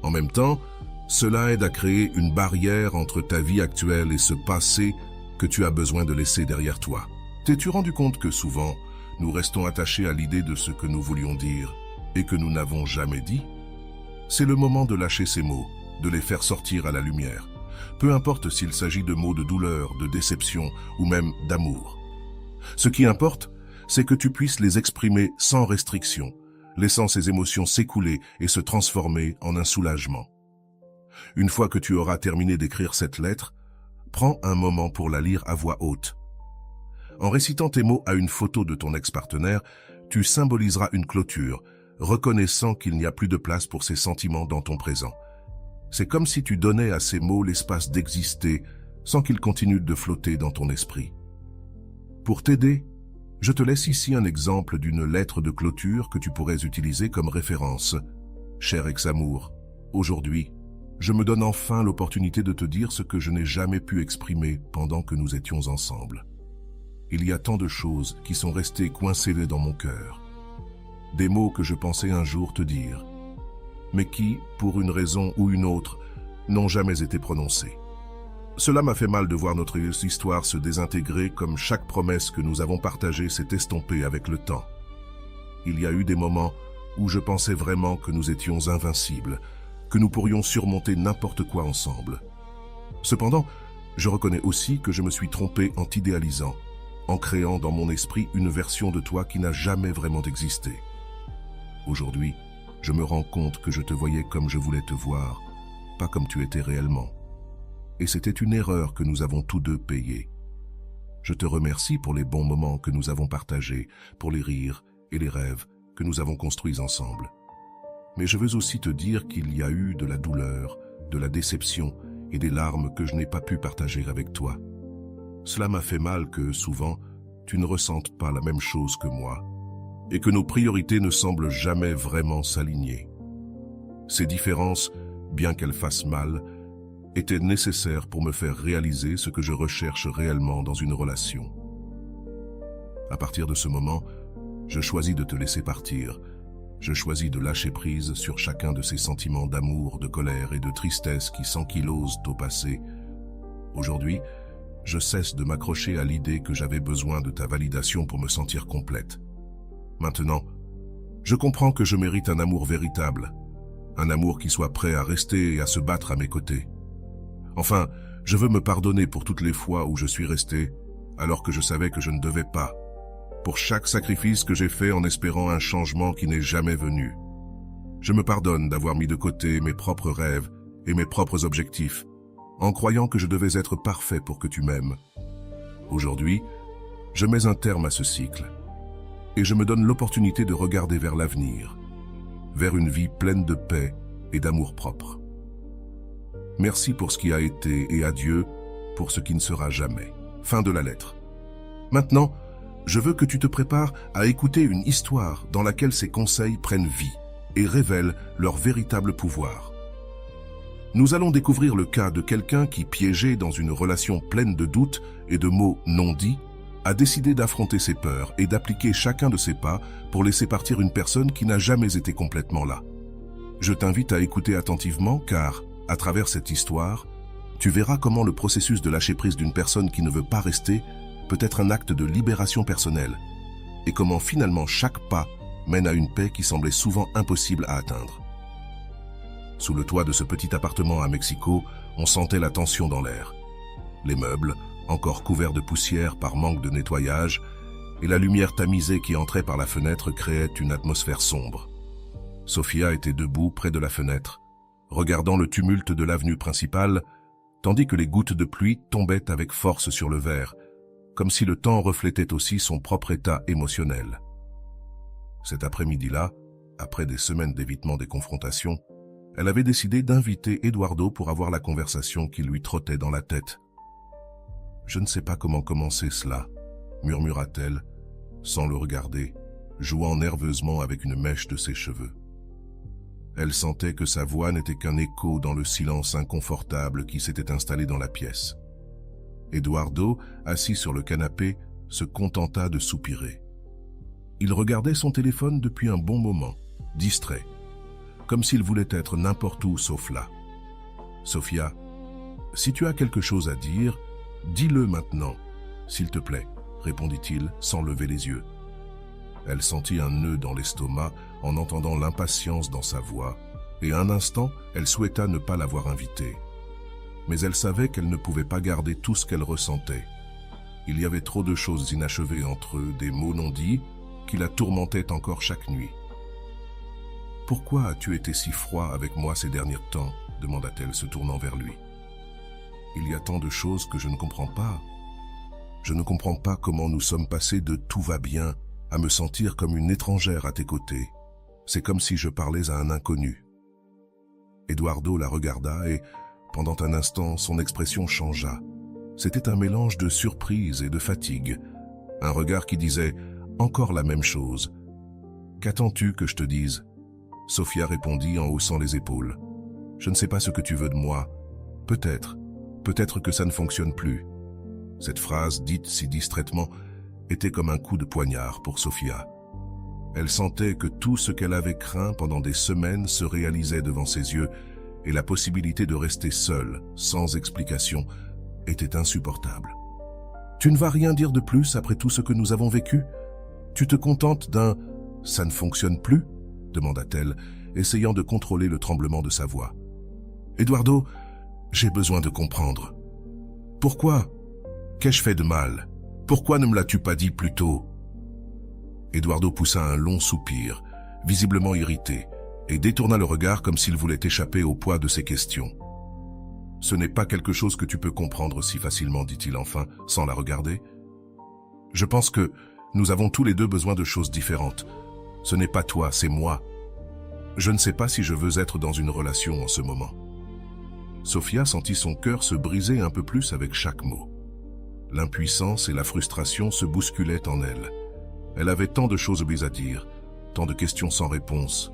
En même temps, cela aide à créer une barrière entre ta vie actuelle et ce passé que tu as besoin de laisser derrière toi. T'es-tu rendu compte que souvent, nous restons attachés à l'idée de ce que nous voulions dire et que nous n'avons jamais dit? C'est le moment de lâcher ces mots, de les faire sortir à la lumière. Peu importe s'il s'agit de mots de douleur, de déception ou même d'amour. Ce qui importe, c'est que tu puisses les exprimer sans restriction, laissant ces émotions s'écouler et se transformer en un soulagement. Une fois que tu auras terminé d'écrire cette lettre, prends un moment pour la lire à voix haute. En récitant tes mots à une photo de ton ex-partenaire, tu symboliseras une clôture, reconnaissant qu'il n'y a plus de place pour ces sentiments dans ton présent. C'est comme si tu donnais à ces mots l'espace d'exister sans qu'ils continuent de flotter dans ton esprit. Pour t'aider, je te laisse ici un exemple d'une lettre de clôture que tu pourrais utiliser comme référence. Cher ex-amour, aujourd'hui, je me donne enfin l'opportunité de te dire ce que je n'ai jamais pu exprimer pendant que nous étions ensemble. Il y a tant de choses qui sont restées coincées dans mon cœur. Des mots que je pensais un jour te dire, mais qui, pour une raison ou une autre, n'ont jamais été prononcés. Cela m'a fait mal de voir notre histoire se désintégrer comme chaque promesse que nous avons partagée s'est estompée avec le temps. Il y a eu des moments où je pensais vraiment que nous étions invincibles, que nous pourrions surmonter n'importe quoi ensemble. Cependant, je reconnais aussi que je me suis trompé en t'idéalisant, en créant dans mon esprit une version de toi qui n'a jamais vraiment existé. Aujourd'hui, je me rends compte que je te voyais comme je voulais te voir, pas comme tu étais réellement. Et c'était une erreur que nous avons tous deux payée. Je te remercie pour les bons moments que nous avons partagés, pour les rires et les rêves que nous avons construits ensemble. Mais je veux aussi te dire qu'il y a eu de la douleur, de la déception et des larmes que je n'ai pas pu partager avec toi. Cela m'a fait mal que, souvent, tu ne ressentes pas la même chose que moi, et que nos priorités ne semblent jamais vraiment s'aligner. Ces différences, bien qu'elles fassent mal, étaient nécessaires pour me faire réaliser ce que je recherche réellement dans une relation. À partir de ce moment, je choisis de te laisser partir. Je choisis de lâcher prise sur chacun de ces sentiments d'amour, de colère et de tristesse qui s'ankylosent au passé. Aujourd'hui, je cesse de m'accrocher à l'idée que j'avais besoin de ta validation pour me sentir complète. Maintenant, je comprends que je mérite un amour véritable, un amour qui soit prêt à rester et à se battre à mes côtés. Enfin, je veux me pardonner pour toutes les fois où je suis resté, alors que je savais que je ne devais pas, pour chaque sacrifice que j'ai fait en espérant un changement qui n'est jamais venu. Je me pardonne d'avoir mis de côté mes propres rêves et mes propres objectifs, en croyant que je devais être parfait pour que tu m'aimes. Aujourd'hui, je mets un terme à ce cycle, et je me donne l'opportunité de regarder vers l'avenir, vers une vie pleine de paix et d'amour-propre. Merci pour ce qui a été et adieu pour ce qui ne sera jamais. Fin de la lettre. Maintenant, je veux que tu te prépares à écouter une histoire dans laquelle ces conseils prennent vie et révèlent leur véritable pouvoir. Nous allons découvrir le cas de quelqu'un qui, piégé dans une relation pleine de doutes et de mots non dits, a décidé d'affronter ses peurs et d'appliquer chacun de ses pas pour laisser partir une personne qui n'a jamais été complètement là. Je t'invite à écouter attentivement car, à travers cette histoire, tu verras comment le processus de lâcher prise d'une personne qui ne veut pas rester peut être un acte de libération personnelle et comment finalement chaque pas mène à une paix qui semblait souvent impossible à atteindre. Sous le toit de ce petit appartement à Mexico, on sentait la tension dans l'air. Les meubles, encore couverts de poussière par manque de nettoyage, et la lumière tamisée qui entrait par la fenêtre créait une atmosphère sombre. Sofia était debout près de la fenêtre, regardant le tumulte de l'avenue principale, tandis que les gouttes de pluie tombaient avec force sur le verre, comme si le temps reflétait aussi son propre état émotionnel. Cet après-midi-là, après des semaines d'évitement des confrontations, elle avait décidé d'inviter Eduardo pour avoir la conversation qui lui trottait dans la tête. « Je ne sais pas comment commencer cela », murmura-t-elle, sans le regarder, jouant nerveusement avec une mèche de ses cheveux. Elle sentait que sa voix n'était qu'un écho dans le silence inconfortable qui s'était installé dans la pièce. Eduardo, assis sur le canapé, se contenta de soupirer. Il regardait son téléphone depuis un bon moment, distrait, comme s'il voulait être n'importe où sauf là. « Sofia, si tu as quelque chose à dire, dis-le maintenant, s'il te plaît, » répondit-il sans lever les yeux. Elle sentit un nœud dans l'estomac en entendant l'impatience dans sa voix, et un instant, elle souhaita ne pas l'avoir invité. Mais elle savait qu'elle ne pouvait pas garder tout ce qu'elle ressentait. Il y avait trop de choses inachevées entre eux, des mots non dits, qui la tourmentaient encore chaque nuit. « Pourquoi as-tu été si froid avec moi ces derniers temps ?» demanda-t-elle se tournant vers lui. « Il y a tant de choses que je ne comprends pas. Je ne comprends pas comment nous sommes passés de « tout va bien » à me sentir comme une étrangère à tes côtés. C'est comme si je parlais à un inconnu. » Eduardo la regarda et, pendant un instant, son expression changea. C'était un mélange de surprise et de fatigue. Un regard qui disait « Encore la même chose. Qu'attends-tu que je te dise ?» Sofia répondit en haussant les épaules. « Je ne sais pas ce que tu veux de moi. Peut-être que ça ne fonctionne plus. » Cette phrase, dite si distraitement, était comme un coup de poignard pour Sofia. Elle sentait que tout ce qu'elle avait craint pendant des semaines se réalisait devant ses yeux et la possibilité de rester seule, sans explication, était insupportable. « Tu ne vas rien dire de plus après tout ce que nous avons vécu? Tu te contentes d'un « ça ne fonctionne plus » demanda-t-elle, essayant de contrôler le tremblement de sa voix. « Eduardo, j'ai besoin de comprendre. Pourquoi? Qu'ai-je fait de mal? Pourquoi ne me l'as-tu pas dit plus tôt ?» Eduardo poussa un long soupir, visiblement irrité, et détourna le regard comme s'il voulait échapper au poids de ses questions. « Ce n'est pas quelque chose que tu peux comprendre si facilement, dit-il enfin, sans la regarder. Je pense que nous avons tous les deux besoin de choses différentes. Ce n'est pas toi, c'est moi. Je ne sais pas si je veux être dans une relation en ce moment. » Sofia sentit son cœur se briser un peu plus avec chaque mot. L'impuissance et la frustration se bousculaient en elle. Elle avait tant de choses à dire, tant de questions sans réponse.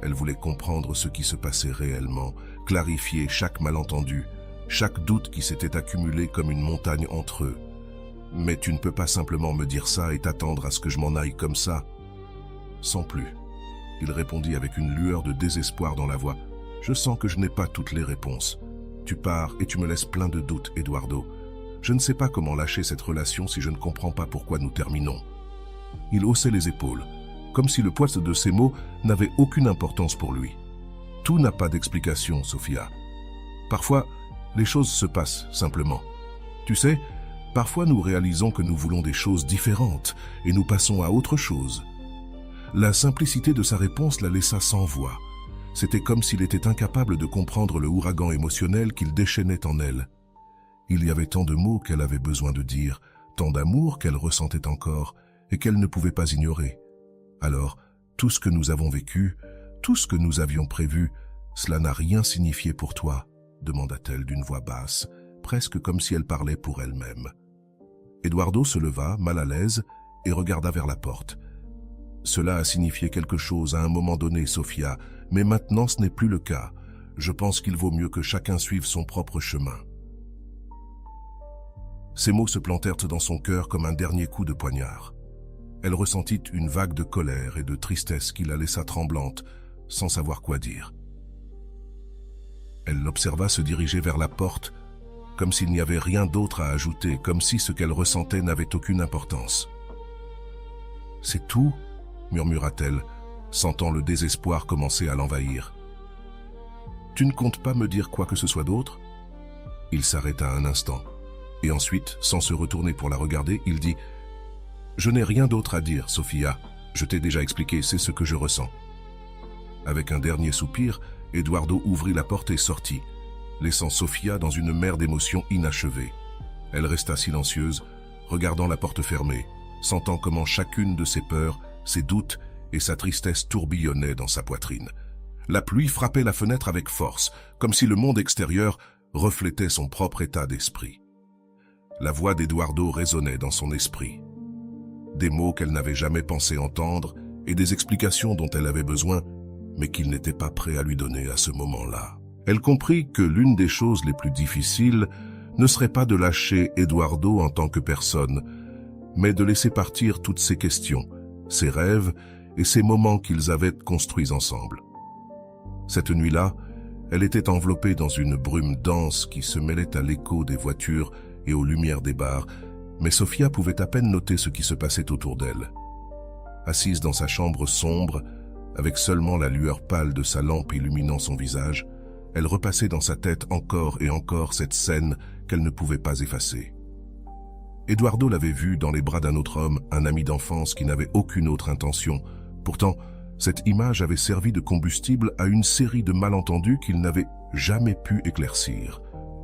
Elle voulait comprendre ce qui se passait réellement, clarifier chaque malentendu, chaque doute qui s'était accumulé comme une montagne entre eux. « Mais tu ne peux pas simplement me dire ça et t'attendre à ce que je m'en aille comme ça. » Sans plus. Il répondit avec une lueur de désespoir dans la voix. « Je sens que je n'ai pas toutes les réponses. Tu pars et tu me laisses plein de doutes, Eduardo. Je ne sais pas comment lâcher cette relation si je ne comprends pas pourquoi nous terminons. » Il haussait les épaules, comme si le poids de ces mots n'avait aucune importance pour lui. « Tout n'a pas d'explication, Sofia. Parfois, les choses se passent simplement. Tu sais, parfois nous réalisons que nous voulons des choses différentes et nous passons à autre chose. » La simplicité de sa réponse la laissa sans voix. C'était comme s'il était incapable de comprendre le ouragan émotionnel qu'il déchaînait en elle. Il y avait tant de mots qu'elle avait besoin de dire, tant d'amour qu'elle ressentait encore et qu'elle ne pouvait pas ignorer. Alors, tout ce que nous avons vécu, tout ce que nous avions prévu, cela n'a rien signifié pour toi, demanda-t-elle d'une voix basse, presque comme si elle parlait pour elle-même. Eduardo se leva, mal à l'aise, et regarda vers la porte. Cela a signifié quelque chose à un moment donné, Sofia, mais maintenant ce n'est plus le cas. Je pense qu'il vaut mieux que chacun suive son propre chemin. Ces mots se plantèrent dans son cœur comme un dernier coup de poignard. Elle ressentit une vague de colère et de tristesse qui la laissa tremblante, sans savoir quoi dire. Elle l'observa se diriger vers la porte, comme s'il n'y avait rien d'autre à ajouter, comme si ce qu'elle ressentait n'avait aucune importance. « C'est tout ?» murmura-t-elle, sentant le désespoir commencer à l'envahir. « Tu ne comptes pas me dire quoi que ce soit d'autre ?» Il s'arrêta un instant, et ensuite, sans se retourner pour la regarder, il dit « Je n'ai rien d'autre à dire, Sofia. Je t'ai déjà expliqué, c'est ce que je ressens. » Avec un dernier soupir, Eduardo ouvrit la porte et sortit, laissant Sofia dans une mer d'émotions inachevées. Elle resta silencieuse, regardant la porte fermée, sentant comment chacune de ses peurs, ses doutes et sa tristesse tourbillonnaient dans sa poitrine. La pluie frappait la fenêtre avec force, comme si le monde extérieur reflétait son propre état d'esprit. La voix d'Eduardo résonnait dans son esprit. Des mots qu'elle n'avait jamais pensé entendre et des explications dont elle avait besoin, mais qu'il n'était pas prêt à lui donner à ce moment-là. Elle comprit que l'une des choses les plus difficiles ne serait pas de lâcher Eduardo en tant que personne, mais de laisser partir toutes ses questions, ses rêves et ces moments qu'ils avaient construits ensemble. Cette nuit-là, elle était enveloppée dans une brume dense qui se mêlait à l'écho des voitures et aux lumières des bars, mais Sofia pouvait à peine noter ce qui se passait autour d'elle. Assise dans sa chambre sombre, avec seulement la lueur pâle de sa lampe illuminant son visage, elle repassait dans sa tête encore et encore cette scène qu'elle ne pouvait pas effacer. Eduardo l'avait vue dans les bras d'un autre homme, un ami d'enfance qui n'avait aucune autre intention. Pourtant, cette image avait servi de combustible à une série de malentendus qu'il n'avait jamais pu éclaircir.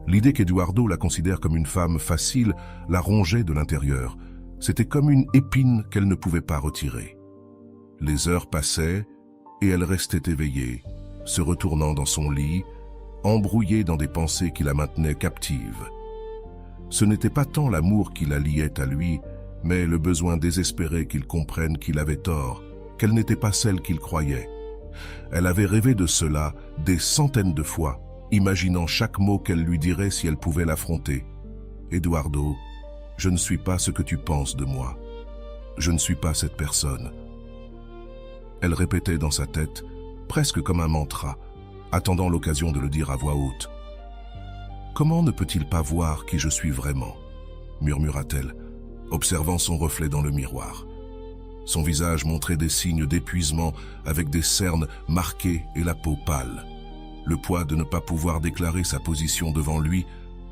L'idée qu'Eduardo la considère comme une femme facile la rongeait de l'intérieur. C'était comme une épine qu'elle ne pouvait pas retirer. Les heures passaient et elle restait éveillée, se retournant dans son lit, embrouillée dans des pensées qui la maintenaient captive. Ce n'était pas tant l'amour qui la liait à lui, mais le besoin désespéré qu'il comprenne qu'il avait tort, qu'elle n'était pas celle qu'il croyait. Elle avait rêvé de cela des centaines de fois, imaginant chaque mot qu'elle lui dirait si elle pouvait l'affronter. Eduardo, Je ne suis pas ce que tu penses de moi. Je ne suis pas cette personne. » Elle répétait dans sa tête, presque comme un mantra, attendant l'occasion de le dire à voix haute. « Comment ne peut-il pas voir qui je suis vraiment ?» murmura-t-elle, observant son reflet dans le miroir. Son visage montrait des signes d'épuisement avec des cernes marquées et la peau pâle. Le poids de ne pas pouvoir déclarer sa position devant lui,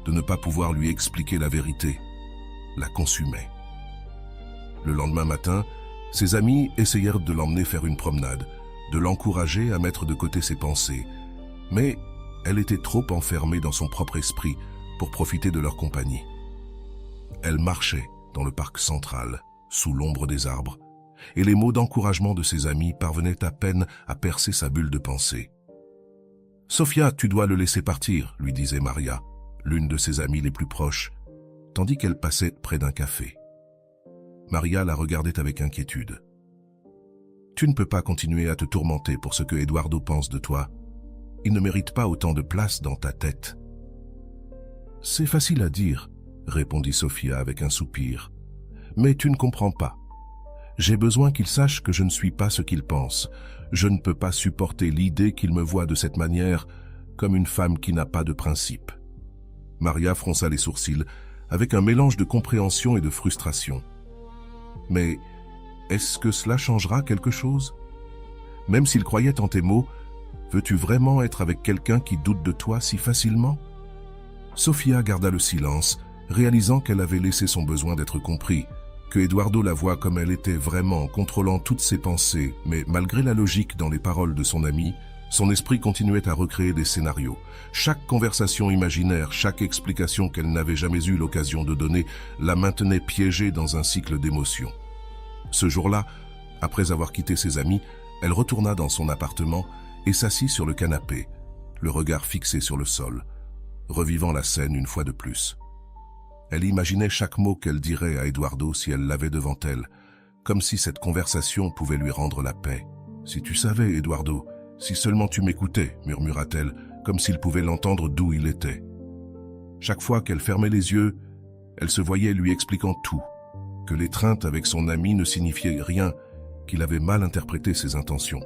de ne pas pouvoir lui expliquer la vérité, la consumait. Le lendemain matin, ses amis essayèrent de l'emmener faire une promenade, de l'encourager à mettre de côté ses pensées. Mais elle était trop enfermée dans son propre esprit pour profiter de leur compagnie. Elle marchait dans le parc central, sous l'ombre des arbres, et les mots d'encouragement de ses amis parvenaient à peine à percer sa bulle de pensée. « Sophia, tu dois le laisser partir », lui disait Maria, l'une de ses amies les plus proches, tandis qu'elle passait près d'un café. Maria la regardait avec inquiétude. « Tu ne peux pas continuer à te tourmenter pour ce que Eduardo pense de toi. Il ne mérite pas autant de place dans ta tête. »« C'est facile à dire, » répondit Sophia avec un soupir. « Mais tu ne comprends pas. J'ai besoin qu'il sache que je ne suis pas ce qu'il pense. Je ne peux pas supporter l'idée qu'il me voie de cette manière, comme une femme qui n'a pas de principe. » Maria fronça les sourcils, avec un mélange de compréhension et de frustration. « Mais est-ce que cela changera quelque chose? Même s'il croyait en tes mots, veux-tu vraiment être avec quelqu'un qui doute de toi si facilement ?» Sophia garda le silence, réalisant qu'elle avait laissé son besoin d'être compris, que Eduardo la voit comme elle était vraiment, contrôlant toutes ses pensées, mais malgré la logique dans les paroles de son ami, son esprit continuait à recréer des scénarios. Chaque conversation imaginaire, chaque explication qu'elle n'avait jamais eu l'occasion de donner, la maintenait piégée dans un cycle d'émotions. Ce jour-là, après avoir quitté ses amis, elle retourna dans son appartement et s'assit sur le canapé, le regard fixé sur le sol, revivant la scène une fois de plus. Elle imaginait chaque mot qu'elle dirait à Eduardo si elle l'avait devant elle, comme si cette conversation pouvait lui rendre la paix. « Si tu savais, Eduardo, si seulement tu m'écoutais, » murmura-t-elle, comme s'il pouvait l'entendre d'où il était. Chaque fois qu'elle fermait les yeux, elle se voyait lui expliquant tout, que l'étreinte avec son ami ne signifiait rien, qu'il avait mal interprété ses intentions,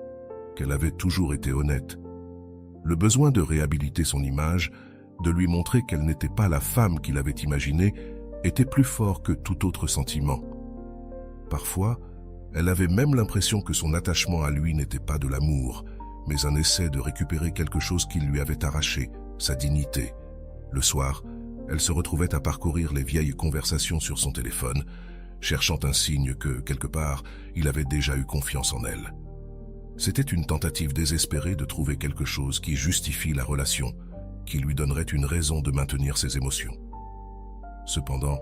qu'elle avait toujours été honnête. Le besoin de réhabiliter son image, de lui montrer qu'elle n'était pas la femme qu'il avait imaginée, était plus fort que tout autre sentiment. Parfois, elle avait même l'impression que son attachement à lui n'était pas de l'amour, mais un essai de récupérer quelque chose qu'il lui avait arraché, sa dignité. Le soir, elle se retrouvait à parcourir les vieilles conversations sur son téléphone, cherchant un signe que, quelque part, il avait déjà eu confiance en elle. C'était une tentative désespérée de trouver quelque chose qui justifie la relation, qui lui donnerait une raison de maintenir ses émotions. Cependant,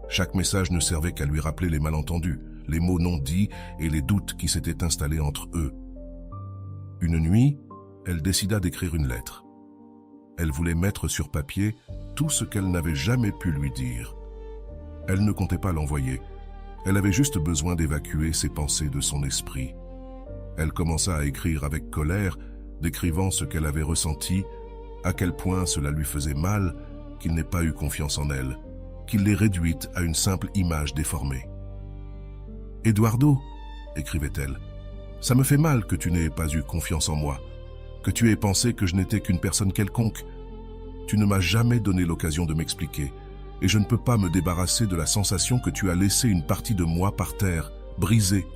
chaque message ne servait qu'à lui rappeler les malentendus, les mots non dits et les doutes qui s'étaient installés entre eux. Une nuit, elle décida d'écrire une lettre. Elle voulait mettre sur papier tout ce qu'elle n'avait jamais pu lui dire. Elle ne comptait pas l'envoyer. Elle avait juste besoin d'évacuer ses pensées de son esprit. Elle commença à écrire avec colère, décrivant ce qu'elle avait ressenti, à quel point cela lui faisait mal, qu'il n'ait pas eu confiance en elle, qu'il l'ait réduite à une simple image déformée. « Eduardo, » écrivait-elle, « ça me fait mal que tu n'aies pas eu confiance en moi, que tu aies pensé que je n'étais qu'une personne quelconque. Tu ne m'as jamais donné l'occasion de m'expliquer, et je ne peux pas me débarrasser de la sensation que tu as laissé une partie de moi par terre, brisée. »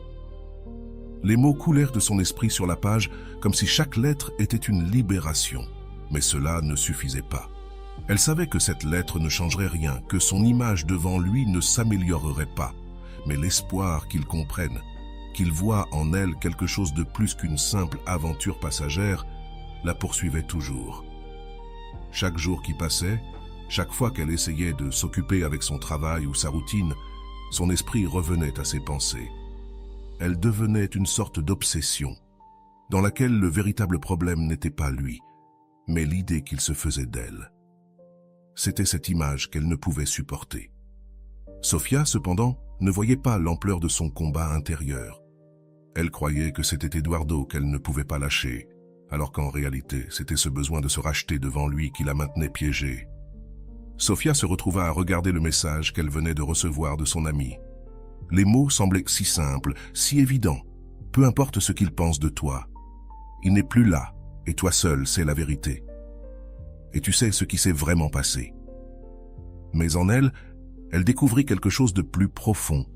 Les mots coulèrent de son esprit sur la page, comme si chaque lettre était une libération. Mais cela ne suffisait pas. Elle savait que cette lettre ne changerait rien, que son image devant lui ne s'améliorerait pas. Mais l'espoir qu'il comprenne, qu'il voie en elle quelque chose de plus qu'une simple aventure passagère, la poursuivait toujours. Chaque jour qui passait, chaque fois qu'elle essayait de s'occuper avec son travail ou sa routine, son esprit revenait à ses pensées. Elle devenait une sorte d'obsession, dans laquelle le véritable problème n'était pas lui, mais l'idée qu'il se faisait d'elle. C'était cette image qu'elle ne pouvait supporter. Sophia, cependant, ne voyait pas l'ampleur de son combat intérieur. Elle croyait que c'était Eduardo qu'elle ne pouvait pas lâcher, alors qu'en réalité, c'était ce besoin de se racheter devant lui qui la maintenait piégée. Sofia se retrouva à regarder le message qu'elle venait de recevoir de son ami. Les mots semblaient si simples, si évidents. Peu importe ce qu'il pense de toi. Il n'est plus là, et toi seul sais la vérité. Et tu sais ce qui s'est vraiment passé. Mais en elle, elle découvrit quelque chose de plus profond.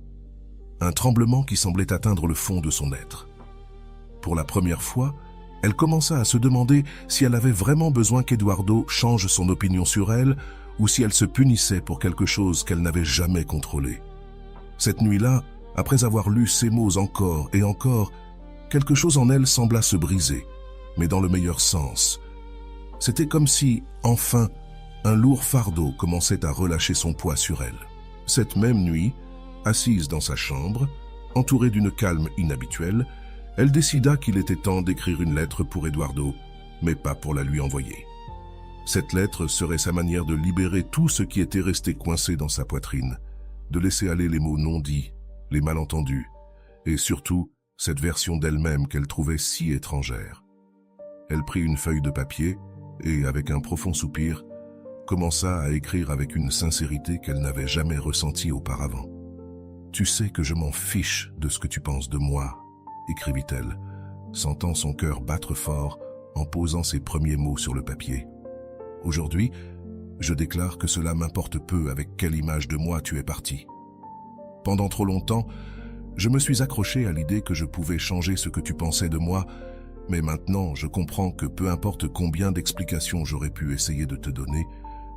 Un tremblement qui semblait atteindre le fond de son être. Pour la première fois, elle commença à se demander si elle avait vraiment besoin qu'Eduardo change son opinion sur elle ou si elle se punissait pour quelque chose qu'elle n'avait jamais contrôlé. Cette nuit-là, après avoir lu ces mots encore et encore, quelque chose en elle sembla se briser, mais dans le meilleur sens. C'était comme si, enfin, un lourd fardeau commençait à relâcher son poids sur elle. Cette même nuit, assise dans sa chambre, entourée d'une calme inhabituelle, elle décida qu'il était temps d'écrire une lettre pour Eduardo, mais pas pour la lui envoyer. Cette lettre serait sa manière de libérer tout ce qui était resté coincé dans sa poitrine, de laisser aller les mots non dits, les malentendus, et surtout cette version d'elle-même qu'elle trouvait si étrangère. Elle prit une feuille de papier et, avec un profond soupir, commença à écrire avec une sincérité qu'elle n'avait jamais ressentie auparavant. « Tu sais que je m'en fiche de ce que tu penses de moi », écrivit-elle, sentant son cœur battre fort en posant ses premiers mots sur le papier. « Aujourd'hui, je déclare que cela m'importe peu avec quelle image de moi tu es parti. Pendant trop longtemps, je me suis accroché à l'idée que je pouvais changer ce que tu pensais de moi, mais maintenant je comprends que peu importe combien d'explications j'aurais pu essayer de te donner,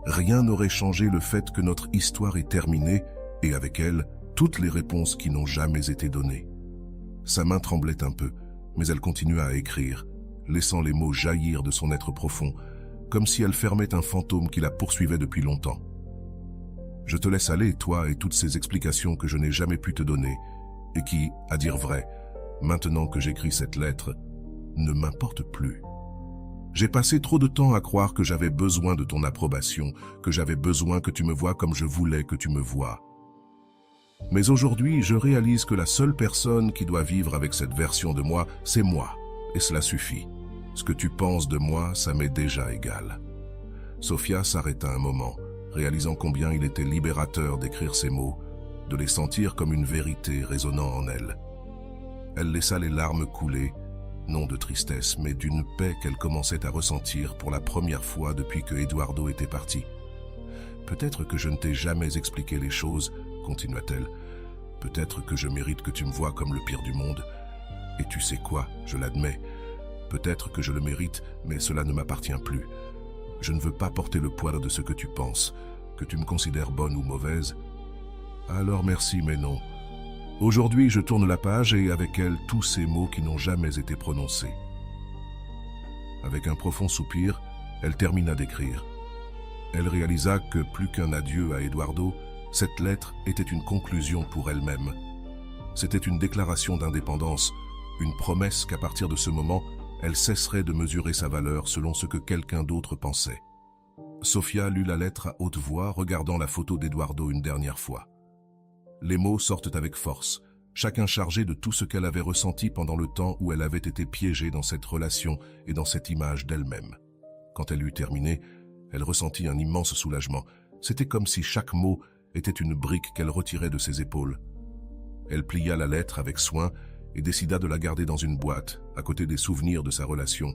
rien n'aurait changé le fait que notre histoire est terminée et avec elle, toutes les réponses qui n'ont jamais été données. » Sa main tremblait un peu, mais elle continua à écrire, laissant les mots jaillir de son être profond, comme si elle fermait un fantôme qui la poursuivait depuis longtemps. « Je te laisse aller, toi et toutes ces explications que je n'ai jamais pu te donner, et qui, à dire vrai, maintenant que j'écris cette lettre, ne m'importe plus. J'ai passé trop de temps à croire que j'avais besoin de ton approbation, que j'avais besoin que tu me vois comme je voulais que tu me vois. Mais aujourd'hui, je réalise que la seule personne qui doit vivre avec cette version de moi, c'est moi, et cela suffit. Ce que tu penses de moi, ça m'est déjà égal. » Sofia s'arrêta un moment, réalisant combien il était libérateur d'écrire ces mots, de les sentir comme une vérité résonnant en elle. Elle laissa les larmes couler, non de tristesse, mais d'une paix qu'elle commençait à ressentir pour la première fois depuis que Eduardo était parti. « Peut-être que je ne t'ai jamais expliqué les choses, » continua-t-elle. « Peut-être que je mérite que tu me vois comme le pire du monde. Et tu sais quoi, je l'admets. Peut-être que je le mérite, mais cela ne m'appartient plus. Je ne veux pas porter le poids de ce que tu penses, que tu me considères bonne ou mauvaise. Alors merci, mais non. Aujourd'hui, je tourne la page et avec elle tous ces mots qui n'ont jamais été prononcés. » Avec un profond soupir, elle termina d'écrire. Elle réalisa que plus qu'un adieu à Eduardo, cette lettre était une conclusion pour elle-même. C'était une déclaration d'indépendance, une promesse qu'à partir de ce moment, elle cesserait de mesurer sa valeur selon ce que quelqu'un d'autre pensait. Sofia lut la lettre à haute voix, regardant la photo d'Eduardo une dernière fois. Les mots sortent avec force, chacun chargé de tout ce qu'elle avait ressenti pendant le temps où elle avait été piégée dans cette relation et dans cette image d'elle-même. Quand elle eut terminé, elle ressentit un immense soulagement. C'était comme si chaque mot était une brique qu'elle retirait de ses épaules. Elle plia la lettre avec soin et décida de la garder dans une boîte, à côté des souvenirs de sa relation.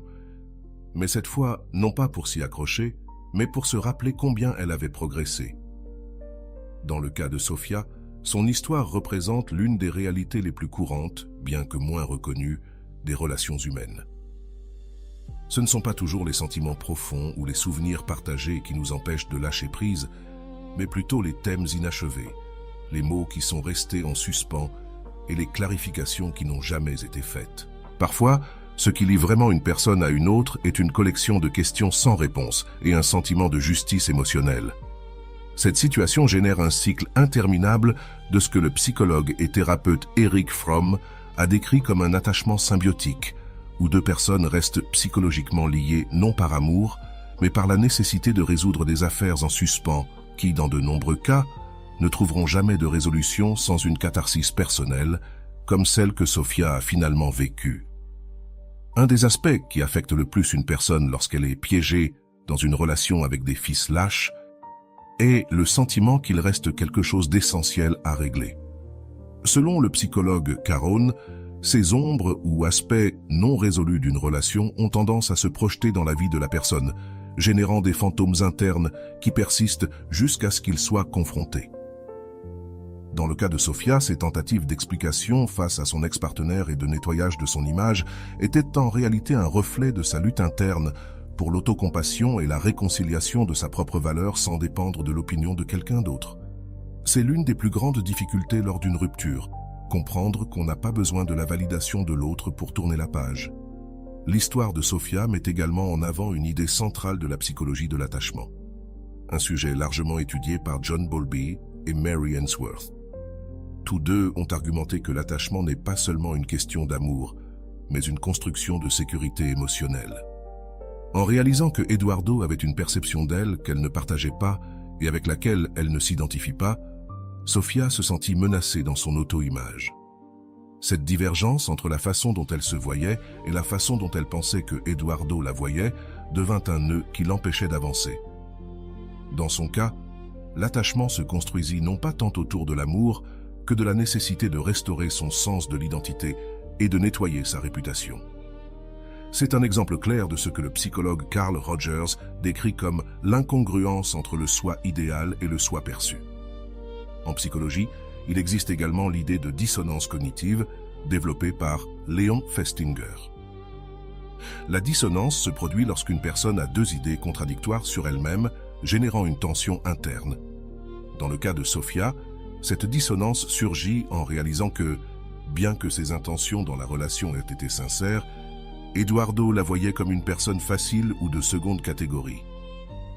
Mais cette fois, non pas pour s'y accrocher, mais pour se rappeler combien elle avait progressé. Dans le cas de Sofia, son histoire représente l'une des réalités les plus courantes, bien que moins reconnues, des relations humaines. Ce ne sont pas toujours les sentiments profonds ou les souvenirs partagés qui nous empêchent de lâcher prise, mais plutôt les thèmes inachevés, les mots qui sont restés en suspens et les clarifications qui n'ont jamais été faites. Parfois, ce qui lie vraiment une personne à une autre est une collection de questions sans réponse et un sentiment de justice émotionnelle. Cette situation génère un cycle interminable de ce que le psychologue et thérapeute Erich Fromm a décrit comme un attachement symbiotique, où deux personnes restent psychologiquement liées non par amour, mais par la nécessité de résoudre des affaires en suspens qui, dans de nombreux cas, ne trouveront jamais de résolution sans une catharsis personnelle, comme celle que Sofia a finalement vécue. Un des aspects qui affecte le plus une personne lorsqu'elle est piégée dans une relation avec des fils lâches est le sentiment qu'il reste quelque chose d'essentiel à régler. Selon le psychologue Caron, ces ombres ou aspects non résolus d'une relation ont tendance à se projeter dans la vie de la personne, générant des fantômes internes qui persistent jusqu'à ce qu'ils soient confrontés. Dans le cas de Sofia, ses tentatives d'explication face à son ex-partenaire et de nettoyage de son image étaient en réalité un reflet de sa lutte interne pour l'autocompassion et la réconciliation de sa propre valeur sans dépendre de l'opinion de quelqu'un d'autre. C'est l'une des plus grandes difficultés lors d'une rupture, comprendre qu'on n'a pas besoin de la validation de l'autre pour tourner la page. L'histoire de Sofia met également en avant une idée centrale de la psychologie de l'attachement. Un sujet largement étudié par John Bowlby et Mary Ainsworth. Tous deux ont argumenté que l'attachement n'est pas seulement une question d'amour, mais une construction de sécurité émotionnelle. En réalisant que Eduardo avait une perception d'elle qu'elle ne partageait pas et avec laquelle elle ne s'identifie pas, Sofia se sentit menacée dans son auto-image. Cette divergence entre la façon dont elle se voyait et la façon dont elle pensait que Eduardo la voyait devint un nœud qui l'empêchait d'avancer. Dans son cas, l'attachement se construisit non pas tant autour de l'amour que de la nécessité de restaurer son sens de l'identité et de nettoyer sa réputation. C'est un exemple clair de ce que le psychologue Carl Rogers décrit comme l'incongruence entre le soi idéal et le soi perçu. En psychologie, il existe également l'idée de dissonance cognitive, développée par Leon Festinger. La dissonance se produit lorsqu'une personne a deux idées contradictoires sur elle-même, générant une tension interne. Dans le cas de Sofia, cette dissonance surgit en réalisant que, bien que ses intentions dans la relation aient été sincères, Eduardo la voyait comme une personne facile ou de seconde catégorie.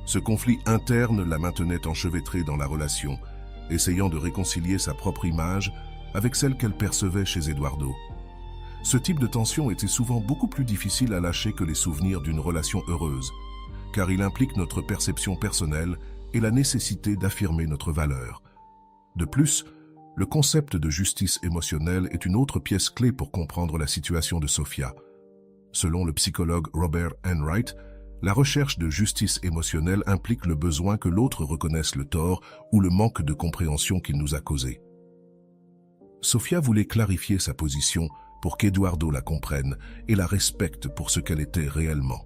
Ce conflit interne la maintenait enchevêtrée dans la relation, essayant de réconcilier sa propre image avec celle qu'elle percevait chez Eduardo. Ce type de tension était souvent beaucoup plus difficile à lâcher que les souvenirs d'une relation heureuse, car il implique notre perception personnelle et la nécessité d'affirmer notre valeur. De plus, le concept de justice émotionnelle est une autre pièce clé pour comprendre la situation de Sofia. Selon le psychologue Robert Enright, la recherche de justice émotionnelle implique le besoin que l'autre reconnaisse le tort ou le manque de compréhension qu'il nous a causé. Sofia voulait clarifier sa position pour qu'Eduardo la comprenne et la respecte pour ce qu'elle était réellement.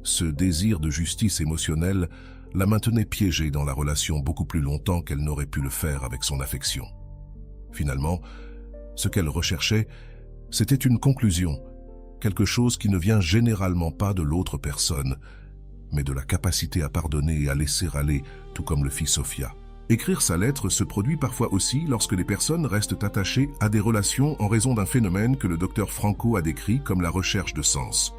Ce désir de justice émotionnelle la maintenait piégée dans la relation beaucoup plus longtemps qu'elle n'aurait pu le faire avec son affection. Finalement, ce qu'elle recherchait, c'était une conclusion, quelque chose qui ne vient généralement pas de l'autre personne, mais de la capacité à pardonner et à laisser aller, tout comme le fit Sofia. Écrire sa lettre se produit parfois aussi lorsque les personnes restent attachées à des relations en raison d'un phénomène que le docteur Franco a décrit comme la recherche de sens.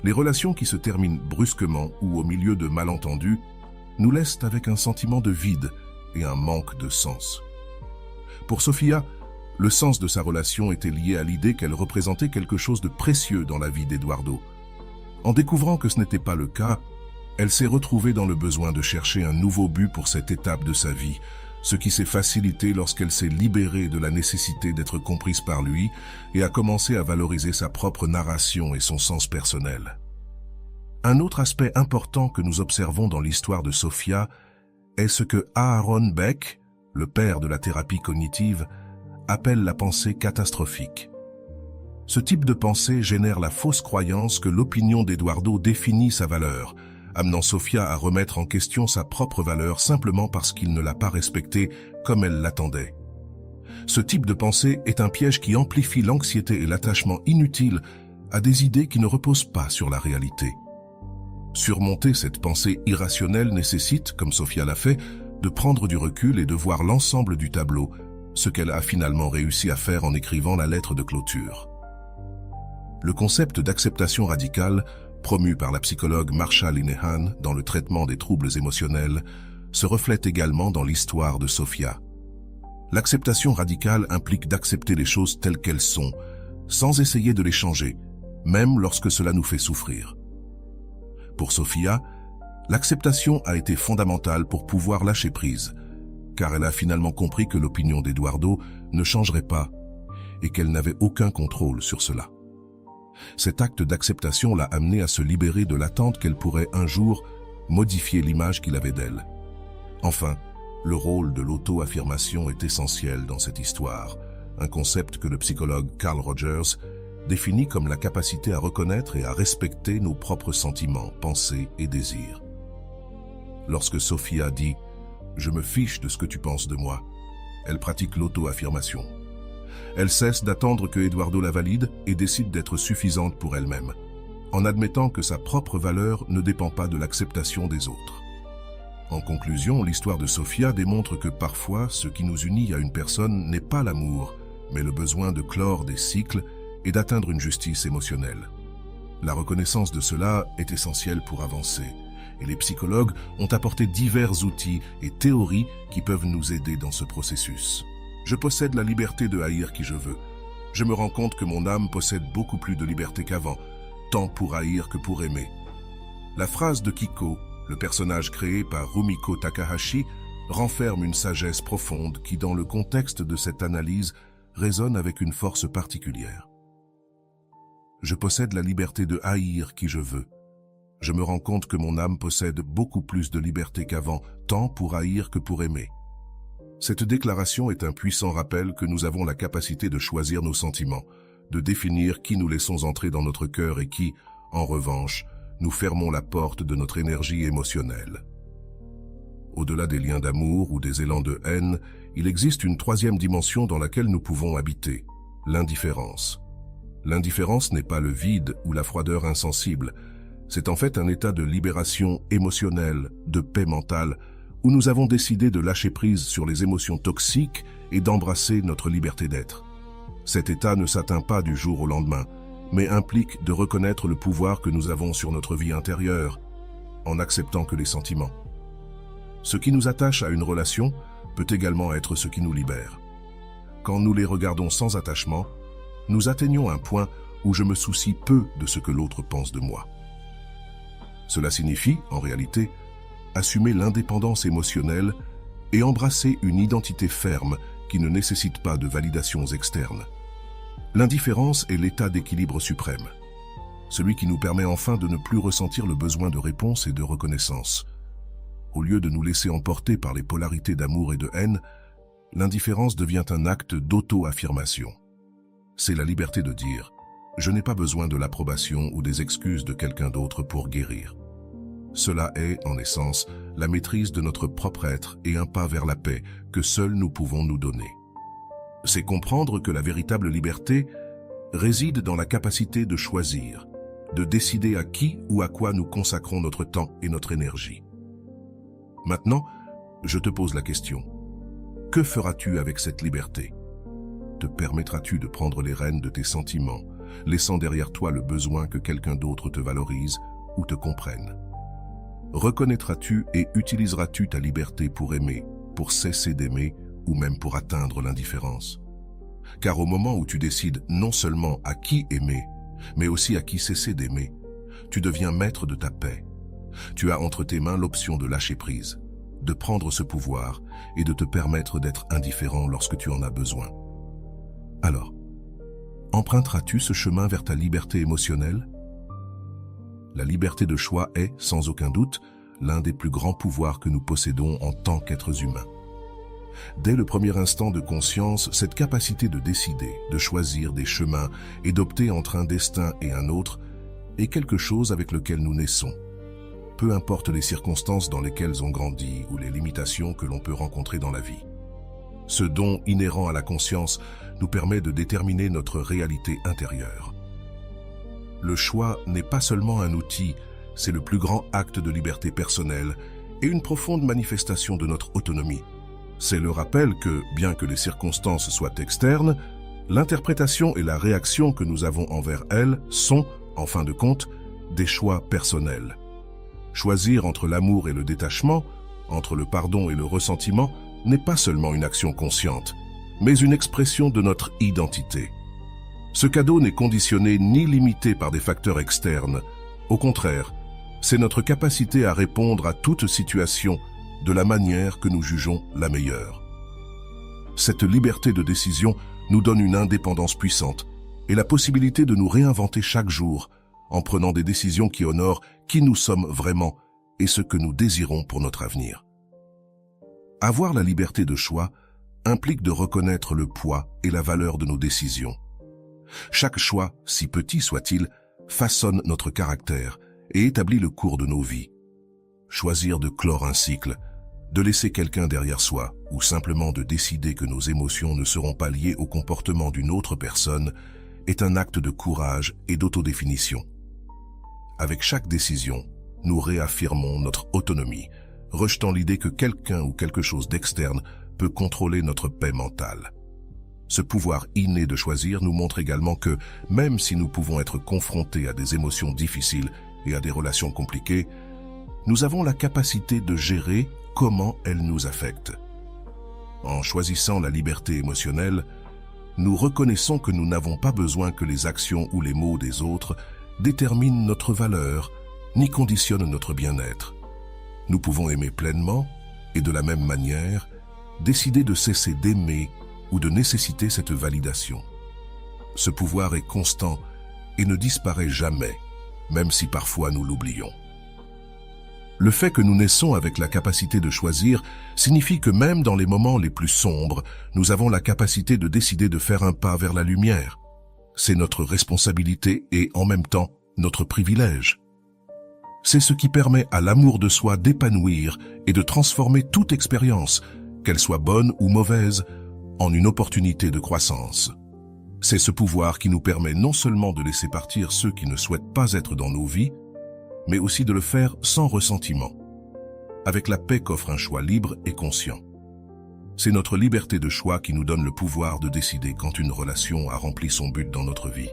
Les relations qui se terminent brusquement ou au milieu de malentendus nous laissent avec un sentiment de vide et un manque de sens. Pour Sofia, le sens de sa relation était lié à l'idée qu'elle représentait quelque chose de précieux dans la vie d'Eduardo. En découvrant que ce n'était pas le cas, elle s'est retrouvée dans le besoin de chercher un nouveau but pour cette étape de sa vie, ce qui s'est facilité lorsqu'elle s'est libérée de la nécessité d'être comprise par lui et a commencé à valoriser sa propre narration et son sens personnel. Un autre aspect important que nous observons dans l'histoire de Sofia est ce que Aaron Beck, le père de la thérapie cognitive, appelle la pensée catastrophique. Ce type de pensée génère la fausse croyance que l'opinion d'Eduardo définit sa valeur, amenant Sofia à remettre en question sa propre valeur simplement parce qu'il ne l'a pas respectée comme elle l'attendait. Ce type de pensée est un piège qui amplifie l'anxiété et l'attachement inutile à des idées qui ne reposent pas sur la réalité. Surmonter cette pensée irrationnelle nécessite, comme Sofia l'a fait, de prendre du recul et de voir l'ensemble du tableau, ce qu'elle a finalement réussi à faire en écrivant la lettre de clôture. Le concept d'acceptation radicale, promu par la psychologue Marsha Linehan dans le traitement des troubles émotionnels, se reflète également dans l'histoire de Sofia. L'acceptation radicale implique d'accepter les choses telles qu'elles sont, sans essayer de les changer, même lorsque cela nous fait souffrir. Pour Sofia, l'acceptation a été fondamentale pour pouvoir lâcher prise, car elle a finalement compris que l'opinion d'Eduardo ne changerait pas et qu'elle n'avait aucun contrôle sur cela. Cet acte d'acceptation l'a amenée à se libérer de l'attente qu'elle pourrait un jour modifier l'image qu'il avait d'elle. Enfin, le rôle de l'auto-affirmation est essentiel dans cette histoire, un concept que le psychologue Carl Rogers définit comme la capacité à reconnaître et à respecter nos propres sentiments, pensées et désirs. Lorsque Sophia dit « Je me fiche de ce que tu penses de moi », elle pratique l'auto-affirmation. Elle cesse d'attendre que Eduardo la valide et décide d'être suffisante pour elle-même, en admettant que sa propre valeur ne dépend pas de l'acceptation des autres. En conclusion, l'histoire de Sophia démontre que parfois, ce qui nous unit à une personne n'est pas l'amour, mais le besoin de clore des cycles et d'atteindre une justice émotionnelle. La reconnaissance de cela est essentielle pour avancer, et les psychologues ont apporté divers outils et théories qui peuvent nous aider dans ce processus. Je possède la liberté de haïr qui je veux. Je me rends compte que mon âme possède beaucoup plus de liberté qu'avant, tant pour haïr que pour aimer. La phrase de Kiko, le personnage créé par Rumiko Takahashi, renferme une sagesse profonde qui, dans le contexte de cette analyse, résonne avec une force particulière. Je possède la liberté de haïr qui je veux. Je me rends compte que mon âme possède beaucoup plus de liberté qu'avant, tant pour haïr que pour aimer. Cette déclaration est un puissant rappel que nous avons la capacité de choisir nos sentiments, de définir qui nous laissons entrer dans notre cœur et qui, en revanche, nous fermons la porte de notre énergie émotionnelle. Au-delà des liens d'amour ou des élans de haine, il existe une troisième dimension dans laquelle nous pouvons habiter, l'indifférence. L'indifférence n'est pas le vide ou la froideur insensible, c'est en fait un état de libération émotionnelle, de paix mentale, où nous avons décidé de lâcher prise sur les émotions toxiques et d'embrasser notre liberté d'être. Cet état ne s'atteint pas du jour au lendemain, mais implique de reconnaître le pouvoir que nous avons sur notre vie intérieure, en acceptant que les sentiments. Ce qui nous attache à une relation peut également être ce qui nous libère. Quand nous les regardons sans attachement, nous atteignons un point où je me soucie peu de ce que l'autre pense de moi. Cela signifie, en réalité, assumer l'indépendance émotionnelle et embrasser une identité ferme qui ne nécessite pas de validations externes. L'indifférence est l'état d'équilibre suprême, celui qui nous permet enfin de ne plus ressentir le besoin de réponse et de reconnaissance. Au lieu de nous laisser emporter par les polarités d'amour et de haine, l'indifférence devient un acte d'auto-affirmation. C'est la liberté de dire « Je n'ai pas besoin de l'approbation ou des excuses de quelqu'un d'autre pour guérir ». Cela est, en essence, la maîtrise de notre propre être et un pas vers la paix que seuls nous pouvons nous donner. C'est comprendre que la véritable liberté réside dans la capacité de choisir, de décider à qui ou à quoi nous consacrons notre temps et notre énergie. Maintenant, je te pose la question. Que feras-tu avec cette liberté? Te permettras-tu de prendre les rênes de tes sentiments, laissant derrière toi le besoin que quelqu'un d'autre te valorise ou te comprenne? Reconnaîtras-tu et utiliseras-tu ta liberté pour aimer, pour cesser d'aimer ou même pour atteindre l'indifférence? Car au moment où tu décides non seulement à qui aimer, mais aussi à qui cesser d'aimer, tu deviens maître de ta paix. Tu as entre tes mains l'option de lâcher prise, de prendre ce pouvoir et de te permettre d'être indifférent lorsque tu en as besoin. Alors, emprunteras-tu ce chemin vers ta liberté émotionnelle? La liberté de choix est, sans aucun doute, l'un des plus grands pouvoirs que nous possédons en tant qu'êtres humains. Dès le premier instant de conscience, cette capacité de décider, de choisir des chemins et d'opter entre un destin et un autre est quelque chose avec lequel nous naissons. Peu importe les circonstances dans lesquelles on grandit ou les limitations que l'on peut rencontrer dans la vie. Ce don inhérent à la conscience nous permet de déterminer notre réalité intérieure. Le choix n'est pas seulement un outil, c'est le plus grand acte de liberté personnelle et une profonde manifestation de notre autonomie. C'est le rappel que, bien que les circonstances soient externes, l'interprétation et la réaction que nous avons envers elles sont, en fin de compte, des choix personnels. Choisir entre l'amour et le détachement, entre le pardon et le ressentiment, n'est pas seulement une action consciente, mais une expression de notre identité. Ce cadeau n'est conditionné ni limité par des facteurs externes. Au contraire, c'est notre capacité à répondre à toute situation de la manière que nous jugeons la meilleure. Cette liberté de décision nous donne une indépendance puissante et la possibilité de nous réinventer chaque jour en prenant des décisions qui honorent qui nous sommes vraiment et ce que nous désirons pour notre avenir. Avoir la liberté de choix implique de reconnaître le poids et la valeur de nos décisions. Chaque choix, si petit soit-il, façonne notre caractère et établit le cours de nos vies. Choisir de clore un cycle, de laisser quelqu'un derrière soi ou simplement de décider que nos émotions ne seront pas liées au comportement d'une autre personne est un acte de courage et d'autodéfinition. Avec chaque décision, nous réaffirmons notre autonomie, rejetant l'idée que quelqu'un ou quelque chose d'externe peut contrôler notre paix mentale. Ce pouvoir inné de choisir nous montre également que, même si nous pouvons être confrontés à des émotions difficiles et à des relations compliquées, nous avons la capacité de gérer comment elles nous affectent. En choisissant la liberté émotionnelle, nous reconnaissons que nous n'avons pas besoin que les actions ou les mots des autres déterminent notre valeur, ni conditionnent notre bien-être. Nous pouvons aimer pleinement et de la même manière, décider de cesser d'aimer ou de nécessiter cette validation. Ce pouvoir est constant et ne disparaît jamais, même si parfois nous l'oublions. Le fait que nous naissons avec la capacité de choisir signifie que même dans les moments les plus sombres, nous avons la capacité de décider de faire un pas vers la lumière. C'est notre responsabilité et en même temps notre privilège. C'est ce qui permet à l'amour de soi d'épanouir et de transformer toute expérience, qu'elle soit bonne ou mauvaise, en une opportunité de croissance. C'est ce pouvoir qui nous permet non seulement de laisser partir ceux qui ne souhaitent pas être dans nos vies, mais aussi de le faire sans ressentiment, avec la paix qu'offre un choix libre et conscient. C'est notre liberté de choix qui nous donne le pouvoir de décider quand une relation a rempli son but dans notre vie.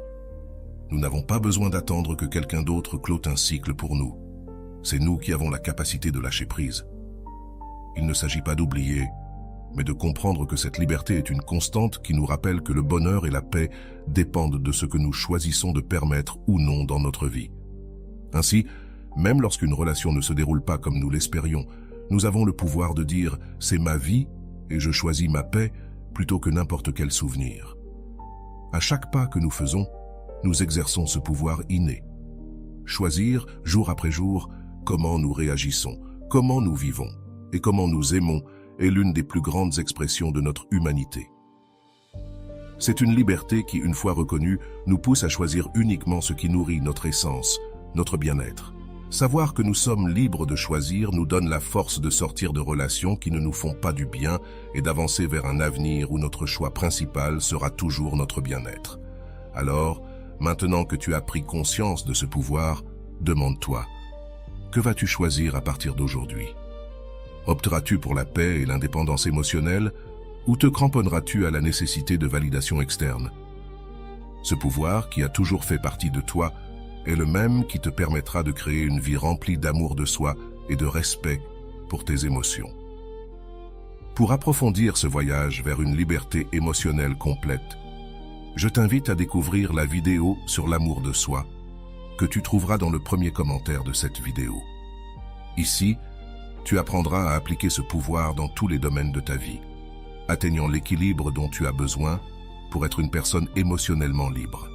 Nous n'avons pas besoin d'attendre que quelqu'un d'autre clôte un cycle pour nous. C'est nous qui avons la capacité de lâcher prise. Il ne s'agit pas d'oublier, mais de comprendre que cette liberté est une constante qui nous rappelle que le bonheur et la paix dépendent de ce que nous choisissons de permettre ou non dans notre vie. Ainsi, même lorsqu'une relation ne se déroule pas comme nous l'espérions, nous avons le pouvoir de dire « c'est ma vie et je choisis ma paix » plutôt que n'importe quel souvenir. À chaque pas que nous faisons, nous exerçons ce pouvoir inné. Choisir, jour après jour, comment nous réagissons, comment nous vivons et comment nous aimons est l'une des plus grandes expressions de notre humanité. C'est une liberté qui, une fois reconnue, nous pousse à choisir uniquement ce qui nourrit notre essence, notre bien-être. Savoir que nous sommes libres de choisir nous donne la force de sortir de relations qui ne nous font pas du bien et d'avancer vers un avenir où notre choix principal sera toujours notre bien-être. Alors, maintenant que tu as pris conscience de ce pouvoir, demande-toi, que vas-tu choisir à partir d'aujourd'hui? Opteras-tu pour la paix et l'indépendance émotionnelle ou te cramponneras-tu à la nécessité de validation externe? Ce pouvoir, qui a toujours fait partie de toi, est le même qui te permettra de créer une vie remplie d'amour de soi et de respect pour tes émotions. Pour approfondir ce voyage vers une liberté émotionnelle complète, je t'invite à découvrir la vidéo sur l'amour de soi que tu trouveras dans le premier commentaire de cette vidéo. Ici, tu apprendras à appliquer ce pouvoir dans tous les domaines de ta vie, atteignant l'équilibre dont tu as besoin pour être une personne émotionnellement libre.